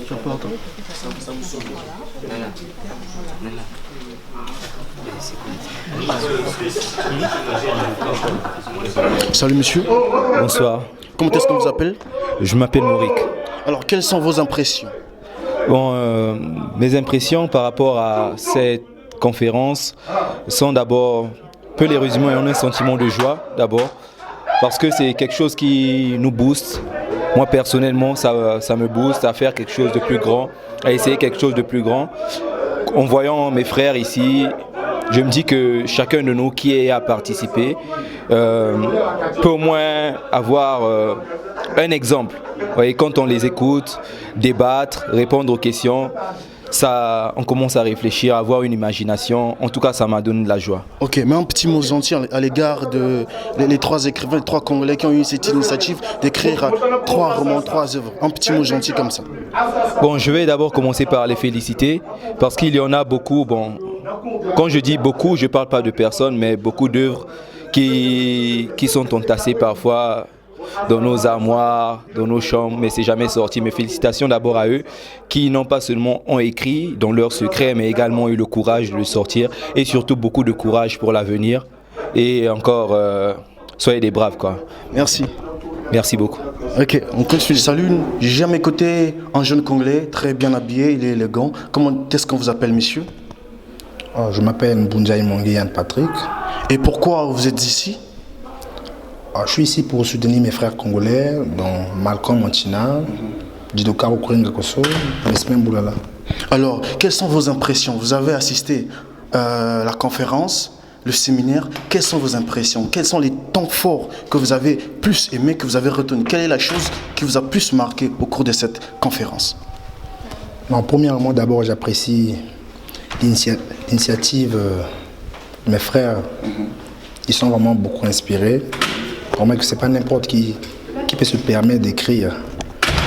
C'est important. Salut monsieur. Bonsoir. Comment est-ce qu'on vous appelle? Je m'appelle Mourik. Alors quelles sont vos impressions? Bon, mes impressions par rapport à cette conférence sont d'abord, peu les résumer en un sentiment de joie d'abord, parce que c'est quelque chose qui nous booste. Moi personnellement, ça me booste à faire quelque chose de plus grand, à essayer quelque chose de plus grand. En voyant mes frères ici, je me dis que chacun de nous qui a participé peut au moins avoir un exemple. Vous voyez, quand on les écoute, débattre, répondre aux questions, on commence à réfléchir, à avoir une imagination. En tout cas, ça m'a donné de la joie. Ok, mais un petit mot gentil à l'égard de les 3 écrivains, les 3 Congolais qui ont eu cette initiative d'écrire 3 romans, 3 œuvres. Un petit mot gentil comme ça. Bon, je vais d'abord commencer par les féliciter parce qu'il y en a beaucoup. Bon, quand je dis beaucoup, je ne parle pas de personnes, mais beaucoup d'œuvres qui sont entassées parfois dans nos armoires, dans nos chambres, mais c'est jamais sorti. Mes félicitations d'abord à eux qui non pas seulement ont écrit dans leur secret, mais également eu le courage de le sortir et surtout beaucoup de courage pour l'avenir. Et encore, soyez des braves quoi. Merci. Merci beaucoup. Ok, on continue. Salut, j'ai jamais côté un jeune Congolais, très bien habillé, il est élégant. Comment est-ce qu'on vous appelle, monsieur? Je m'appelle Mbunjaï Mongi Yann Patrick. Et pourquoi vous êtes ici? Je suis ici pour soutenir mes frères congolais, dont Malcolm Montina, Djidoka Okorengakoso, Mesmen Boulala. Alors, quelles sont vos impressions? Vous avez assisté à la conférence, le séminaire. Quelles sont vos impressions? Quels sont les temps forts que vous avez plus aimé, que vous avez retenu? Quelle est la chose qui vous a plus marqué au cours de cette conférence? Premièrement, d'abord, j'apprécie l'initiative de mes frères. Ils sont vraiment beaucoup inspirés. Vraiment que ce n'est pas n'importe qui peut se permettre d'écrire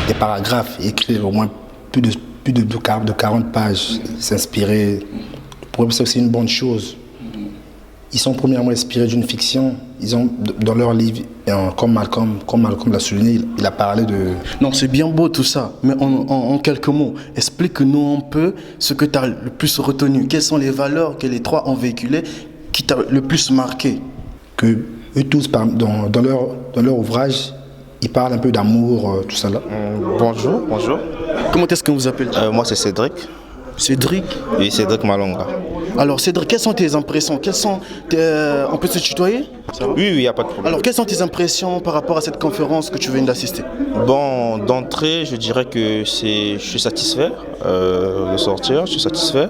des paragraphes, écrire au moins plus de 40 pages, s'inspirer. Pour eux, c'est aussi une bonne chose. Ils sont premièrement inspirés d'une fiction. Ils ont dans leur livre, comme Malcolm l'a souligné, il a parlé de... Non, c'est bien beau tout ça, mais en quelques mots, explique-nous un peu ce que tu as le plus retenu. Quelles sont les valeurs que les 3 ont véhiculées qui t'a le plus marqué? Que eux tous, dans leur ouvrage, ils parlent un peu d'amour, tout ça là. Bonjour. Comment est-ce qu'on vous appelle? Moi, c'est Cédric. Cédric? Oui, Cédric Malonga. Alors Cédric, quelles sont tes impressions? On peut se tutoyer? Oui, il n'y a pas de problème. Alors quelles sont tes impressions par rapport à cette conférence que tu viens d'assister? Bon, d'entrée, je dirais que je suis satisfait de sortir, je suis satisfait.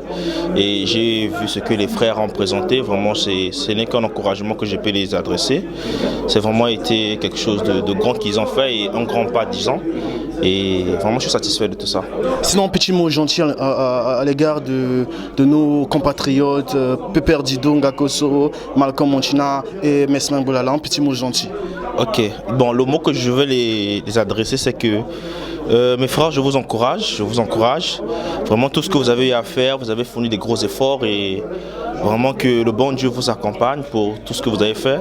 Et j'ai vu ce que les frères ont présenté. Vraiment, ce n'est qu'un encouragement que je peux les adresser. C'est vraiment été quelque chose de grand qu'ils ont fait et un grand pas, disons. Et vraiment, je suis satisfait de tout ça. Sinon, un petit mot gentil à l'égard de nos compatriotes, Pépère Dido, Ngakoso, Malcolm Montina et Mesmen Boulala, un petit mot gentil. Ok, bon, le mot que je veux les adresser, c'est que mes frères, je vous encourage. Vraiment, tout ce que vous avez eu à faire, vous avez fourni des gros efforts et vraiment que le bon Dieu vous accompagne pour tout ce que vous avez fait.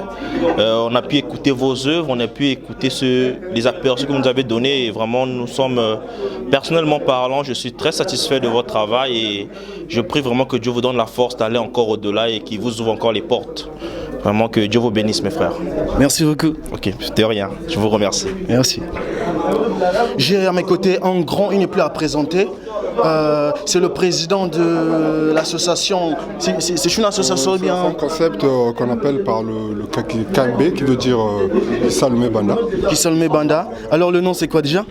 On a pu écouter vos œuvres, on a pu écouter les aperçus que vous nous avez donnés et vraiment nous sommes, personnellement parlant, je suis très satisfait de votre travail et je prie vraiment que Dieu vous donne la force d'aller encore au-delà et qu'il vous ouvre encore les portes. Vraiment que Dieu vous bénisse mes frères. Merci beaucoup. Ok, de rien, je vous remercie. Merci. J'ai à mes côtés un grand, il n'est plus à présenter. C'est le président de l'association. C'est une association bien. C'est un concept qu'on appelle par le KMB qui veut dire Kisalme Banda. Kisalme Banda. Alors le nom c'est quoi déjà?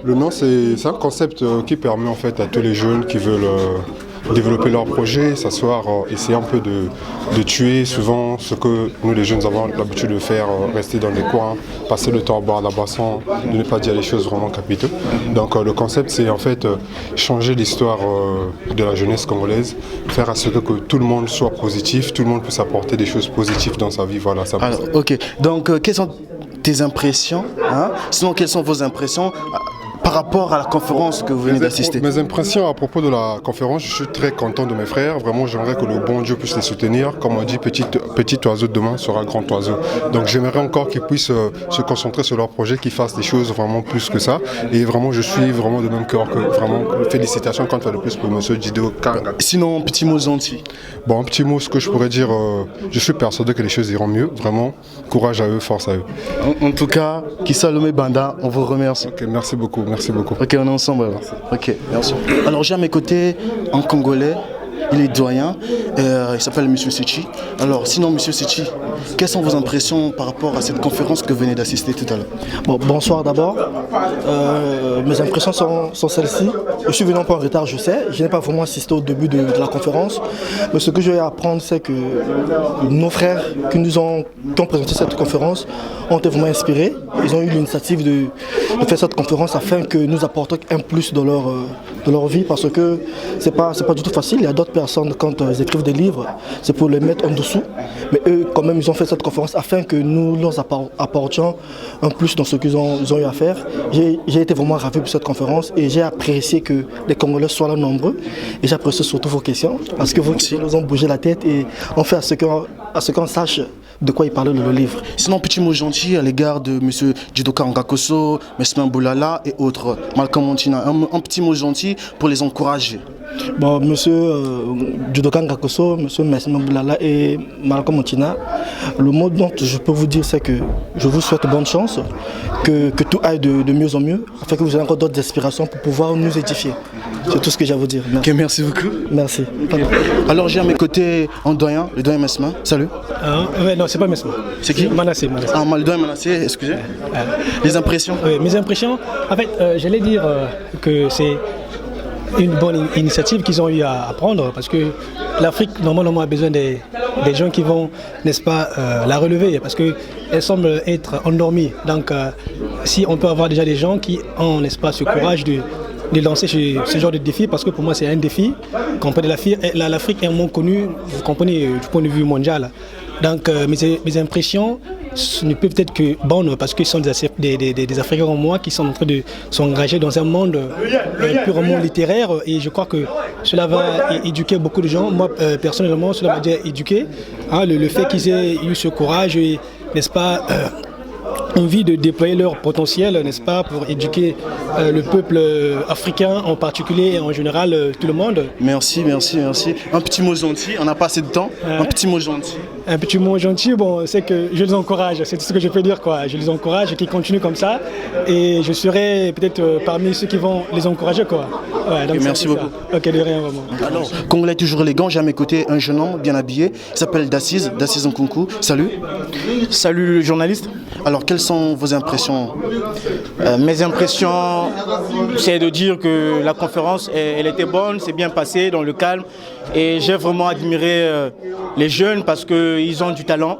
Le nom c'est un concept qui permet en fait à tous les jeunes qui veulent développer leur projet, s'asseoir, essayer un peu de tuer souvent ce que nous les jeunes avons l'habitude de faire, rester dans les coins, passer le temps à boire la boisson, de ne pas dire les choses vraiment capitales. Donc le concept c'est en fait changer l'histoire de la jeunesse congolaise, faire à ce que tout le monde soit positif, tout le monde puisse apporter des choses positives dans sa vie. Voilà, ça. Alors, ok, donc quelles sont tes impressions, hein? Sinon quelles sont vos impressions par rapport à la conférence que vous venez d'assister? Mes impressions à propos de la conférence, je suis très content de mes frères. Vraiment, j'aimerais que le bon Dieu puisse les soutenir. Comme on dit, petit oiseau demain sera grand oiseau. Donc j'aimerais encore qu'ils puissent se concentrer sur leur projet, qu'ils fassent des choses vraiment plus que ça. Et vraiment, je suis vraiment de même cœur que vraiment félicitations quand on fait le plus pour M. Dido Kanga. Sinon, un petit mot gentil. Bon, un petit mot, ce que je pourrais dire, je suis persuadé que les choses iront mieux. Vraiment, courage à eux, force à eux. En tout cas, Kisalme Banda, on vous remercie. Ok, merci beaucoup. Merci beaucoup. Ok, on est ensemble alors. Ok, merci. Alors j'ai à mes côtés un Congolais, il est doyen, il s'appelle M. Sichi. Alors sinon M. Sichi, quelles sont vos impressions par rapport à cette conférence que vous venez d'assister tout à l'heure? Bon, bonsoir d'abord. Mes impressions sont celles-ci. Je suis venu un peu en retard, je sais. Je n'ai pas vraiment assisté au début de la conférence. Mais ce que je vais apprendre, c'est que nos frères qui ont présenté cette conférence ont été vraiment inspirés. Ils ont eu l'initiative de faire cette conférence afin que nous apportions un plus dans leur vie parce que c'est pas du tout facile. Il y a d'autres personnes, quand ils écrivent des livres, c'est pour les mettre en dessous. Mais eux, quand même, ils ont fait cette conférence afin que nous leur apportions un plus dans ce qu'ils ont eu à faire. J'ai été vraiment ravi pour cette conférence et j'ai apprécié que les Congolais soient là nombreux. Et j'apprécie surtout vos questions parce que vous nous ont bougé la tête et on fait à ce qu'on sache de quoi il parlait le livre. Sinon, petit mot gentil à l'égard de M. Djidoka Ngakoso, Mesmin Boulala et autres, Malcolm Montina, un petit mot gentil pour les encourager. Bon, M. Djidoka Ngakoso, M. Mesmin Boulala et Malcolm Montina, le mot dont je peux vous dire, c'est que je vous souhaite bonne chance, que tout aille de mieux en mieux, afin que vous ayez encore d'autres inspirations pour pouvoir nous édifier. C'est tout ce que j'ai à vous dire. Merci. Okay, merci beaucoup. Merci. Alors j'ai à mes côtés un doyen, le doyen Mesmin. Salut. Non, c'est pas Mesmin. C'est qui? Manassé. Ah, le doyen Manassé, excusez. Les impressions? Oui, mes impressions, en fait, j'allais dire que c'est une bonne initiative qu'ils ont eu à prendre parce que l'Afrique normalement a besoin des gens qui vont, n'est-ce pas, la relever parce qu'elle semble être endormie. Donc si on peut avoir déjà des gens qui ont, n'est-ce pas, ce courage de lancer ce genre de défi parce que pour moi c'est un défi. Comprenez, l'Afrique est un monde connu, vous comprenez, du point de vue mondial. Donc mes impressions ne peuvent être que bonnes parce qu'ils sont des Africains comme moi qui sont en train de s'engager dans un monde purement littéraire et je crois que cela va éduquer beaucoup de gens. Moi personnellement cela m'a déjà éduqué. Le fait qu'ils aient eu ce courage, n'est-ce pas, envie de déployer leur potentiel, n'est-ce pas, pour éduquer le peuple africain en particulier et en général tout le monde. Merci. Un petit mot gentil, on n'a pas assez de temps. Un petit mot gentil. Un petit mot gentil, bon, c'est que je les encourage, c'est tout ce que je peux dire, quoi. Je les encourage, qu'ils continuent comme ça et je serai peut-être parmi ceux qui vont les encourager, quoi. Ouais, donc merci beaucoup. Ok, de rien, vraiment. Alors, Congolais toujours élégant, j'ai à mes côtés un jeune homme bien habillé, il s'appelle Daciz Nkunku. Salut. Salut le journaliste. Alors, quelles sont vos impressions? Mes impressions, c'est de dire que la conférence, elle était bonne, c'est bien passé dans le calme. Et j'ai vraiment admiré les jeunes parce qu'ils ont du talent.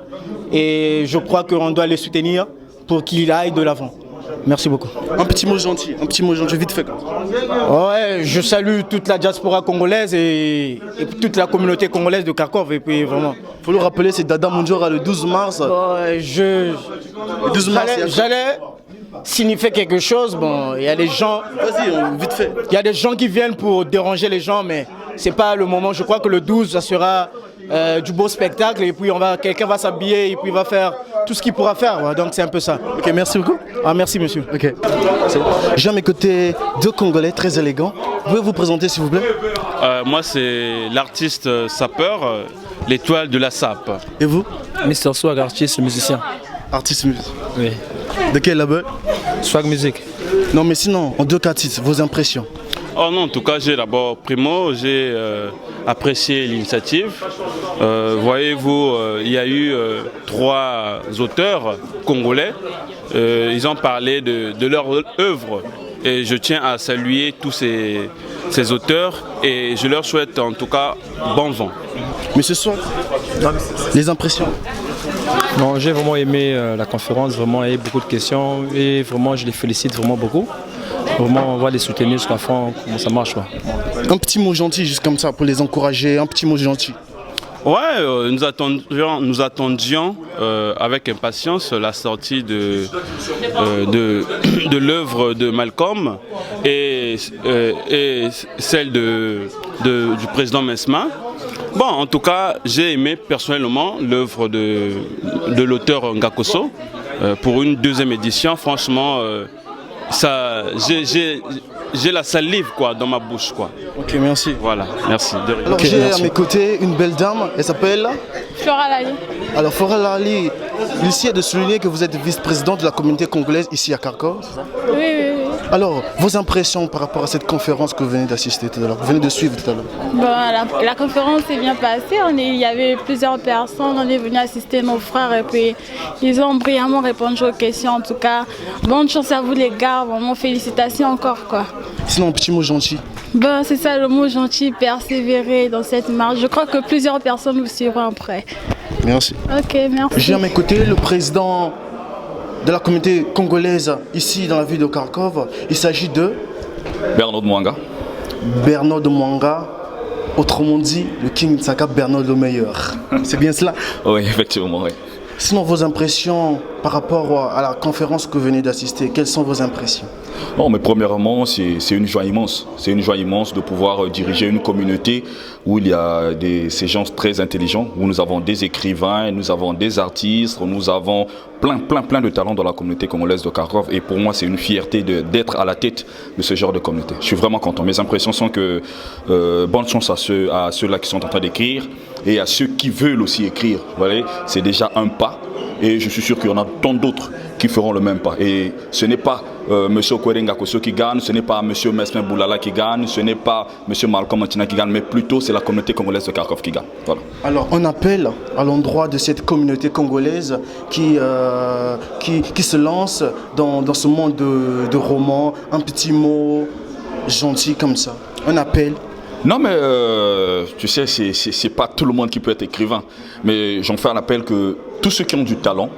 Et je crois qu'on doit les soutenir pour qu'ils aillent de l'avant. Merci beaucoup. Un petit mot gentil, vite fait. Ouais, je salue toute la diaspora congolaise et toute la communauté congolaise de Kharkov. Et puis vraiment. Faut le rappeler, c'est Dada Moundiora le 12 mars. Le 12 mars. J'allais signifier quelque chose. Bon, il y a des gens. Vas-y, vite fait. Il y a des gens qui viennent pour déranger les gens, mais c'est pas le moment. Je crois que le 12, ça sera du beau spectacle et puis quelqu'un va s'habiller et puis il va faire tout ce qu'il pourra faire. Ouais, donc c'est un peu ça. Ok, merci beaucoup. Ah, merci monsieur. Ok. J'ai à mes côtés deux Congolais très élégants. Pouvez-vous vous présenter s'il vous plaît? Moi c'est l'artiste sapeur, l'étoile de la sape. Et vous? Mr Swag, artiste musicien. Artiste musicien? Oui. De quel label? Swag Music. Non mais sinon, en deux cas titres, vos impressions? Oh non, en tout cas, j'ai d'abord, j'ai apprécié l'initiative. Voyez-vous, il y a eu 3 auteurs congolais. Ils ont parlé de leur œuvre. Et je tiens à saluer tous ces auteurs et je leur souhaite en tout cas bon vent. Monsieur Swag, les impressions? Non, j'ai vraiment aimé la conférence, vraiment, il y a eu beaucoup de questions et vraiment je les félicite vraiment beaucoup. Vraiment, on va les soutenir jusqu'à fond, comment ça marche. Ouais. Un petit mot gentil, juste comme ça, pour les encourager, un petit mot gentil. Ouais, nous attendions avec impatience la sortie de l'œuvre de Malcolm et celle du président Mesmin. Bon, en tout cas, j'ai aimé personnellement l'œuvre de l'auteur Ngakoso pour une 2e édition. Franchement, j'ai la salive quoi, dans ma bouche. Quoi. Ok, merci. Voilà, merci. Alors j'ai à mes côtés une belle dame, elle s'appelle Flora Lali. Alors Flora Lali, il est de souligner que vous êtes vice-présidente de la communauté congolaise ici à Kharkov. Oui. Alors, vos impressions par rapport à cette conférence que vous venez d'assister tout à l'heure, vous venez de suivre tout à l'heure? Bon, la conférence s'est bien passée, il y avait plusieurs personnes, on est venu assister nos frères et puis ils ont brillamment répondu aux questions. En tout cas, bonne chance à vous les gars, vraiment félicitations encore quoi. Sinon, un petit mot gentil? Bon, c'est ça le mot gentil, persévérer dans cette marche. Je crois que plusieurs personnes vous suivront après. Merci. Ok, merci. J'ai à mes côtés le président de la communauté congolaise ici dans la ville de Kharkov. Il s'agit de Bernard Mwanga. Bernard de Mwanga, autrement dit, le King Saka Bernard le meilleur. C'est bien cela? Oui, effectivement, oui. Sinon, vos impressions par rapport à la conférence que vous venez d'assister, quelles sont vos impressions? Non, mais premièrement, c'est une joie immense. C'est une joie immense de pouvoir diriger une communauté où il y a ces gens très intelligents, où nous avons des écrivains, nous avons des artistes, nous avons plein de talents dans la communauté congolaise de Kharkov. Et pour moi, c'est une fierté d'être à la tête de ce genre de communauté. Je suis vraiment content. Mes impressions sont que bonne chance à ceux-là qui sont en train d'écrire et à ceux qui veulent aussi écrire. Vous voyez, c'est déjà un pas. Et je suis sûr qu'il y en a tant d'autres qui feront le même pas. Et ce n'est pas M. Okwerenga Koso qui gagne, ce n'est pas M. Mesmin Boulala qui gagne, ce n'est pas M. Malcolm Antina qui gagne, mais plutôt c'est la communauté congolaise de Kharkov qui gagne. Voilà. Alors on appelle à l'endroit de cette communauté congolaise qui se lance dans ce monde de romans, un petit mot gentil comme ça. Un appel. Non mais tu sais, c'est pas tout le monde qui peut être écrivain, mais j'en fais un appel que tous ceux qui ont du talent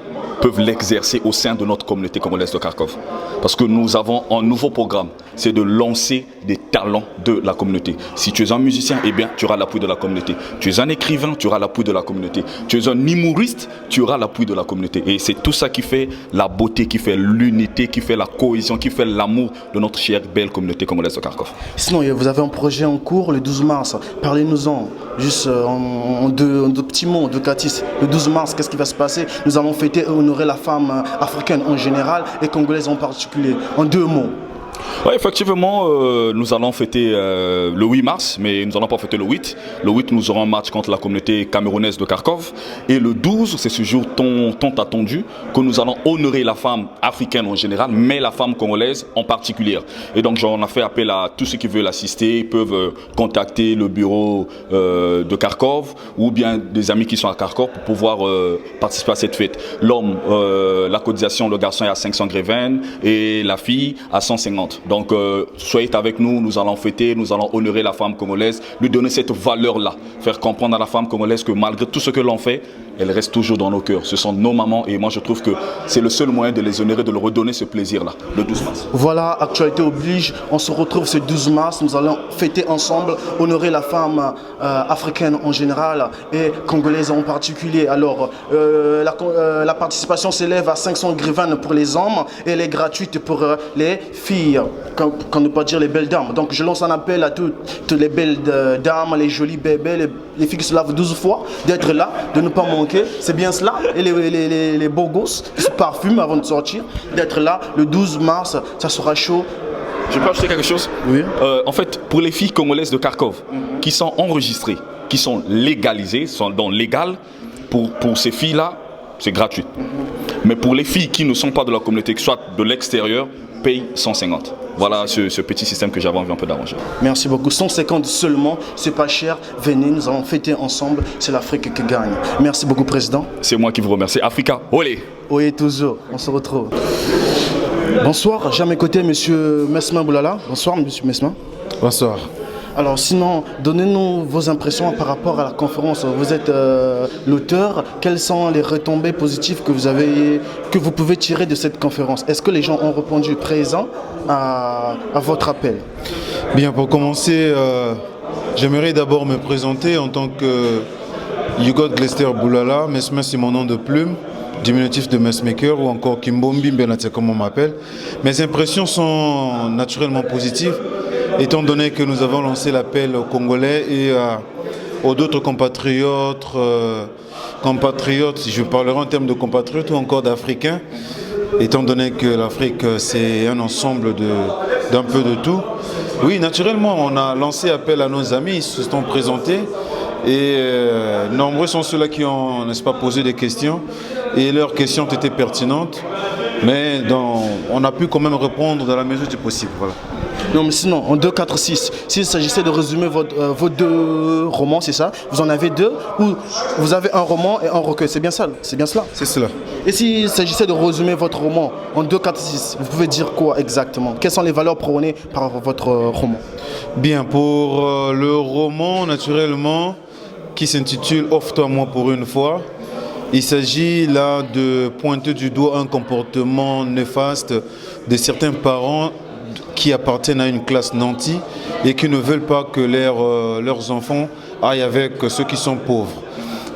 peuvent l'exercer au sein de notre communauté congolaise de Kharkov. Parce que nous avons un nouveau programme, c'est de lancer des talents de la communauté. Si tu es un musicien, eh bien, tu auras l'appui de la communauté. Tu es un écrivain, tu auras l'appui de la communauté. Tu es un humoriste, tu auras l'appui de la communauté. Et c'est tout ça qui fait la beauté, qui fait l'unité, qui fait la cohésion, qui fait l'amour de notre chère, belle communauté congolaise de Kharkov. Sinon, vous avez un projet en cours le 12 mars. Parlez-nous-en, juste en deux petits mots, de Katis. Le 12 mars, qu'est-ce qui va se passer? Nous allons fêter et honorer la femme africaine en général et congolaise en particulier. En 2 mots. Oui, effectivement, nous allons fêter le 8 mars, mais nous n'allons pas fêter le 8. Le 8, nous aurons un match contre la communauté camerounaise de Kharkov. Et le 12, c'est ce jour tant attendu que nous allons honorer la femme africaine en général, mais la femme congolaise en particulier. Et donc, j'en ai fait appel à tous ceux qui veulent assister. Ils peuvent contacter le bureau de Kharkov ou bien des amis qui sont à Kharkov pour pouvoir participer à cette fête. L'homme, la cotisation, le garçon est à 500 grevens et la fille à 150. Donc soyez avec nous, nous allons fêter, nous allons honorer la femme congolaise, lui donner cette valeur-là, faire comprendre à la femme congolaise que malgré tout ce que l'on fait, elle reste toujours dans nos cœurs. Ce sont nos mamans et moi je trouve que c'est le seul moyen de les honorer, de leur redonner ce plaisir-là, le 12 mars. Voilà, actualité oblige, on se retrouve ce 12 mars, nous allons fêter ensemble, honorer la femme africaine en général et congolaise en particulier. Alors la participation s'élève à 500 grivans pour les hommes et elle est gratuite pour les filles, qu'on ne peut pas dire les belles dames. Donc je lance un appel à toutes les belles dames, les jolies bébés, les filles qui se lavent 12 fois, d'être là, de ne pas manquer. C'est bien cela. Et les beaux gosses qui se parfument avant de sortir, d'être là le 12 mars, ça sera chaud. Je peux ajouter quelque chose? Oui. En fait, pour les filles congolaises de Kharkov qui sont enregistrées, qui sont légalisées, sont donc légales, pour ces filles-là, c'est gratuit. Mais pour les filles qui ne sont pas de la communauté, qui soit de l'extérieur, paye 150. Voilà ce petit système que j'avais envie un peu d'arranger. Merci beaucoup. 150 seulement, c'est pas cher. Venez, nous allons fêter ensemble. C'est l'Afrique qui gagne. Merci beaucoup, Président. C'est moi qui vous remercie. Africa, olé. Oui, toujours. On se retrouve. Bonsoir. J'ai à mes côtés Monsieur Mesmin Boulala. Bonsoir, Monsieur Mesmin. Bonsoir. Alors sinon, donnez-nous vos impressions par rapport à la conférence. Vous êtes l'auteur. Quelles sont les retombées positives que vous pouvez tirer de cette conférence? Est-ce que les gens ont répondu présent à votre appel? Bien, pour commencer, j'aimerais d'abord me présenter en tant que Yugot Glester Boulala. Mesmin, c'est mon nom de plume, diminutif de Messmaker ou encore Kimbombi Benate comme on m'appelle. Mes impressions sont naturellement positives, étant donné que nous avons lancé l'appel aux Congolais et aux d'autres compatriotes, si je parlerai en termes de compatriotes ou encore d'Africains, étant donné que l'Afrique c'est un ensemble d'un peu de tout. Oui, naturellement, on a lancé appel à nos amis, ils se sont présentés et nombreux sont ceux-là qui ont, n'est-ce pas, posé des questions et leurs questions ont été pertinentes, mais on a pu quand même répondre dans la mesure du possible. Voilà. Non, mais sinon, en 2, 4, 6, s'il s'agissait de résumer vos 2 romans, c'est ça? Vous en avez 2 ou vous avez un roman et un recueil? C'est bien ça? C'est bien cela? C'est cela. Et s'il s'agissait de résumer votre roman en 2, 4, 6, vous pouvez dire quoi exactement? Quelles sont les valeurs prônées par votre roman? Bien, pour le roman, naturellement, qui s'intitule « Offre-toi moi pour une fois », il s'agit là de pointer du doigt un comportement néfaste de certains parents qui appartiennent à une classe nantie et qui ne veulent pas que leurs enfants aillent avec ceux qui sont pauvres.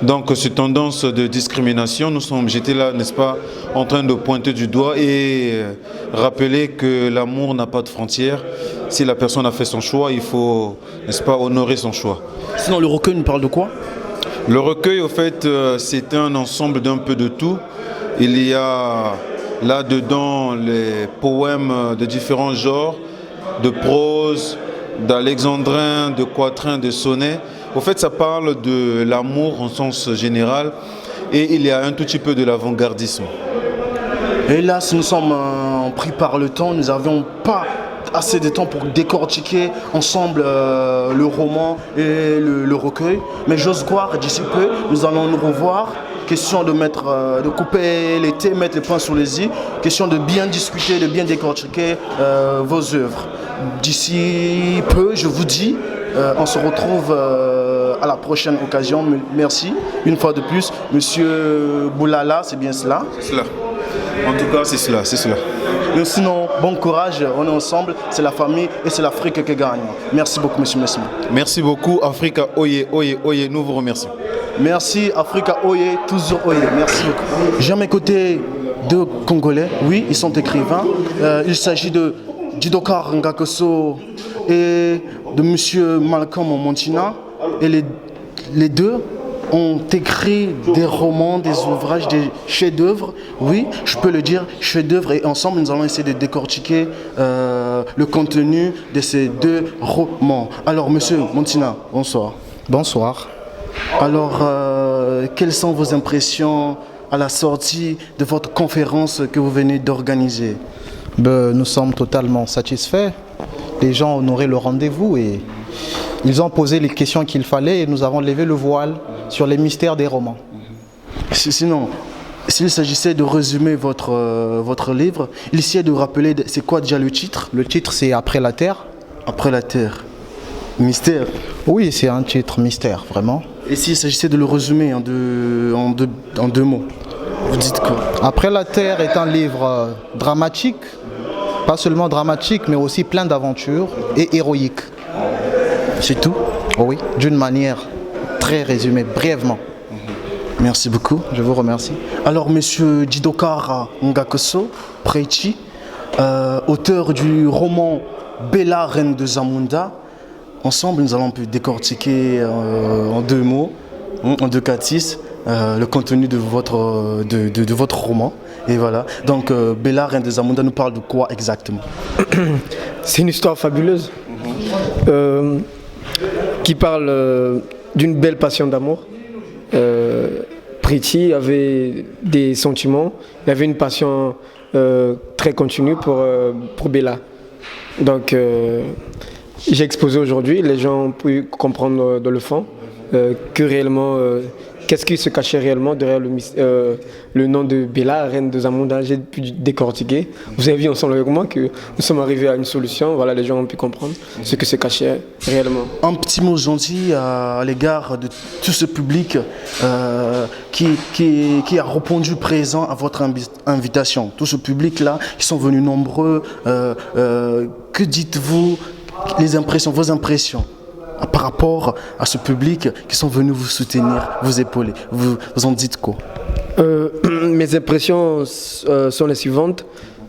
Donc cette tendance de discrimination, j'étais là, n'est-ce pas, en train de pointer du doigt et rappeler que l'amour n'a pas de frontières. Si la personne a fait son choix, il faut, n'est-ce pas, honorer son choix. Sinon, le recueil nous parle de quoi? Le recueil, au fait, c'est un ensemble d'un peu de tout. Il y a là-dedans les poèmes de différents genres, de prose, d'alexandrin, de quatrain, de sonnet. Au fait, ça parle de l'amour en sens général et il y a un tout petit peu de l'avant-gardisme. Et là, si nous sommes pris par le temps, nous n'avions pas assez de temps pour décortiquer ensemble le roman et le recueil. Mais j'ose croire, d'ici peu, nous allons nous revoir. Question de couper les thés, mettre les points sur les i. Question de bien discuter, de bien décortiquer vos œuvres. D'ici peu, je vous dis, on se retrouve à la prochaine occasion. Merci une fois de plus. Monsieur Boulala, c'est bien cela? C'est cela. En tout cas, c'est cela, c'est cela. Mais sinon, bon courage, on est ensemble, c'est la famille et c'est l'Afrique qui gagne. Merci beaucoup, monsieur Messima. Merci beaucoup, Africa Oye, Oye, Oye, nous vous remercions. Merci, Africa Oye, toujours Oye, merci beaucoup. J'ai à mes côtés deux Congolais, oui, ils sont écrivains. Il s'agit de Djidokar Ngakoso et de monsieur Malcolm Montina. Et les deux ont écrit des romans, des ouvrages, des chefs-d'œuvre. Oui, je peux le dire, chefs-d'œuvre. Et ensemble, nous allons essayer de décortiquer le contenu de ces deux romans. Alors, monsieur Montina, bonsoir. Bonsoir. Alors, quelles sont vos impressions à la sortie de votre conférence que vous venez d'organiser? Nous sommes totalement satisfaits. Les gens ont honoré le rendez-vous et ils ont posé les questions qu'il fallait et nous avons levé le voile sur les mystères des romans. Sinon, s'il s'agissait de résumer votre livre, il essayait de rappeler, c'est quoi déjà le titre? Le titre, c'est Après la Terre. Après la Terre. Mystère? Oui, c'est un titre mystère, vraiment. Et s'il s'agissait de le résumer en deux mots, vous dites quoi? Après la Terre est un livre dramatique, pas seulement dramatique, mais aussi plein d'aventures et héroïque. C'est tout? Oui, d'une manière très résumée, brièvement. Merci beaucoup. Je vous remercie. Alors, monsieur Djidokar Ngakoso Prechi, auteur du roman Bella, reine de Zamunda. Ensemble, nous allons décortiquer en deux mots, en deux catis, le contenu de votre roman. Et voilà. Donc, Bella, reine de Zamunda, nous parle de quoi exactement? C'est une histoire fabuleuse qui parle d'une belle passion d'amour. Prechi avait des sentiments, il avait une passion très continue pour Bella. Donc, j'ai exposé aujourd'hui, les gens ont pu comprendre dans le fond que réellement, qu'est-ce qui se cachait réellement derrière le nom de Bella, reine de Zamunda. J'ai pu décortiquer. Vous avez vu ensemble avec moi que nous sommes arrivés à une solution. Voilà, les gens ont pu comprendre ce que se cachait réellement. Un petit mot gentil à l'égard de tout ce public qui a répondu présent à votre invitation. Tout ce public-là, qui sont venus nombreux. Que dites-vous, vos impressions par rapport à ce public qui sont venus vous soutenir, vous épauler? Vous en dites quoi? Mes impressions sont les suivantes.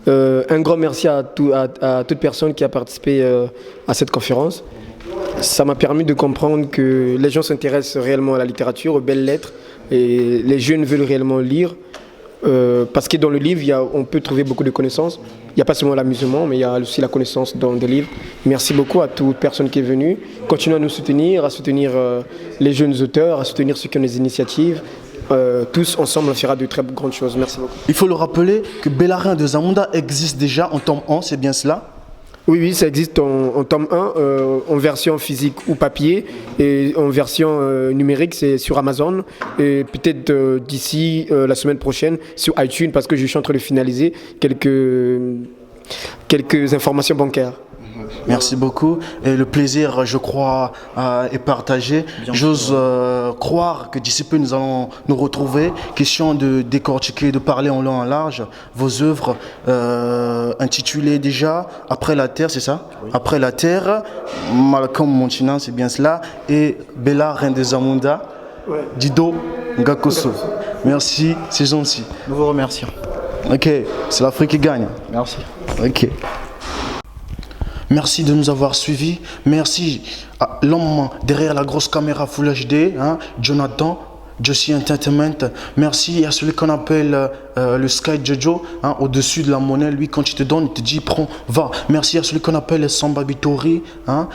Un grand merci à toute personne qui a participé à cette conférence. Ça m'a permis de comprendre que les gens s'intéressent réellement à la littérature, aux belles lettres, et les jeunes veulent réellement lire. Parce que dans le livre, on peut trouver beaucoup de connaissances. Il n'y a pas seulement l'amusement, mais il y a aussi la connaissance dans des livres. Merci beaucoup à toute personne qui est venue. Continuez à nous soutenir, à soutenir les jeunes auteurs, à soutenir ceux qui ont des initiatives. Tous ensemble, on fera de très grandes choses. Merci beaucoup. Il faut le rappeler que Bella, reine de Zamunda existe déjà en tome 1, c'est bien cela? Oui, ça existe en tome 1, en version physique ou papier, et en version numérique, c'est sur Amazon, et peut-être d'ici la semaine prochaine sur iTunes, parce que je suis en train de finaliser quelques informations bancaires. Merci beaucoup. Et le plaisir, je crois, est partagé. J'ose croire que d'ici peu, nous allons nous retrouver. Question de décortiquer, de parler en long et en large vos œuvres intitulées déjà Après la Terre, c'est ça? Oui. Après la Terre, Malcolm Montina, c'est bien cela. Et Bella, Reine des Zamunda, Dido Ngakoso. Merci, c'est gentil. Nous vous remercions. Ok, c'est l'Afrique qui gagne. Merci. Ok. Merci de nous avoir suivis. Merci à l'homme derrière la grosse caméra Full HD, Jonathan, Josie Entertainment. Merci à celui qu'on appelle le Sky Jojo, au-dessus de la monnaie. Lui, quand il te donne, il te dit prends, va. Merci à celui qu'on appelle Samba Bitori,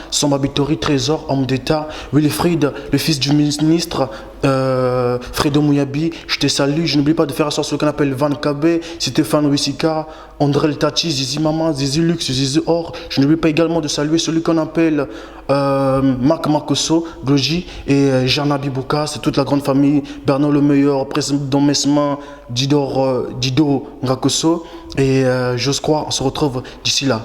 Samba Bitori, trésor, homme d'État. Wilfried, le fils du ministre. Fredo Mouyabi, je te salue. Je n'oublie pas de faire asseoir celui qu'on appelle Van Kabé, Stéphane Wissika, André El Tati, Zizi Mama, Zizi Lux, Zizi Or. Je n'oublie pas également de saluer celui qu'on appelle Marc Makoso, Gloji et Jana Bibouka. C'est toute la grande famille. Bernard Le Meilleur, président Mesma, Dido Ngakoso. Et j'ose croire, on se retrouve d'ici là.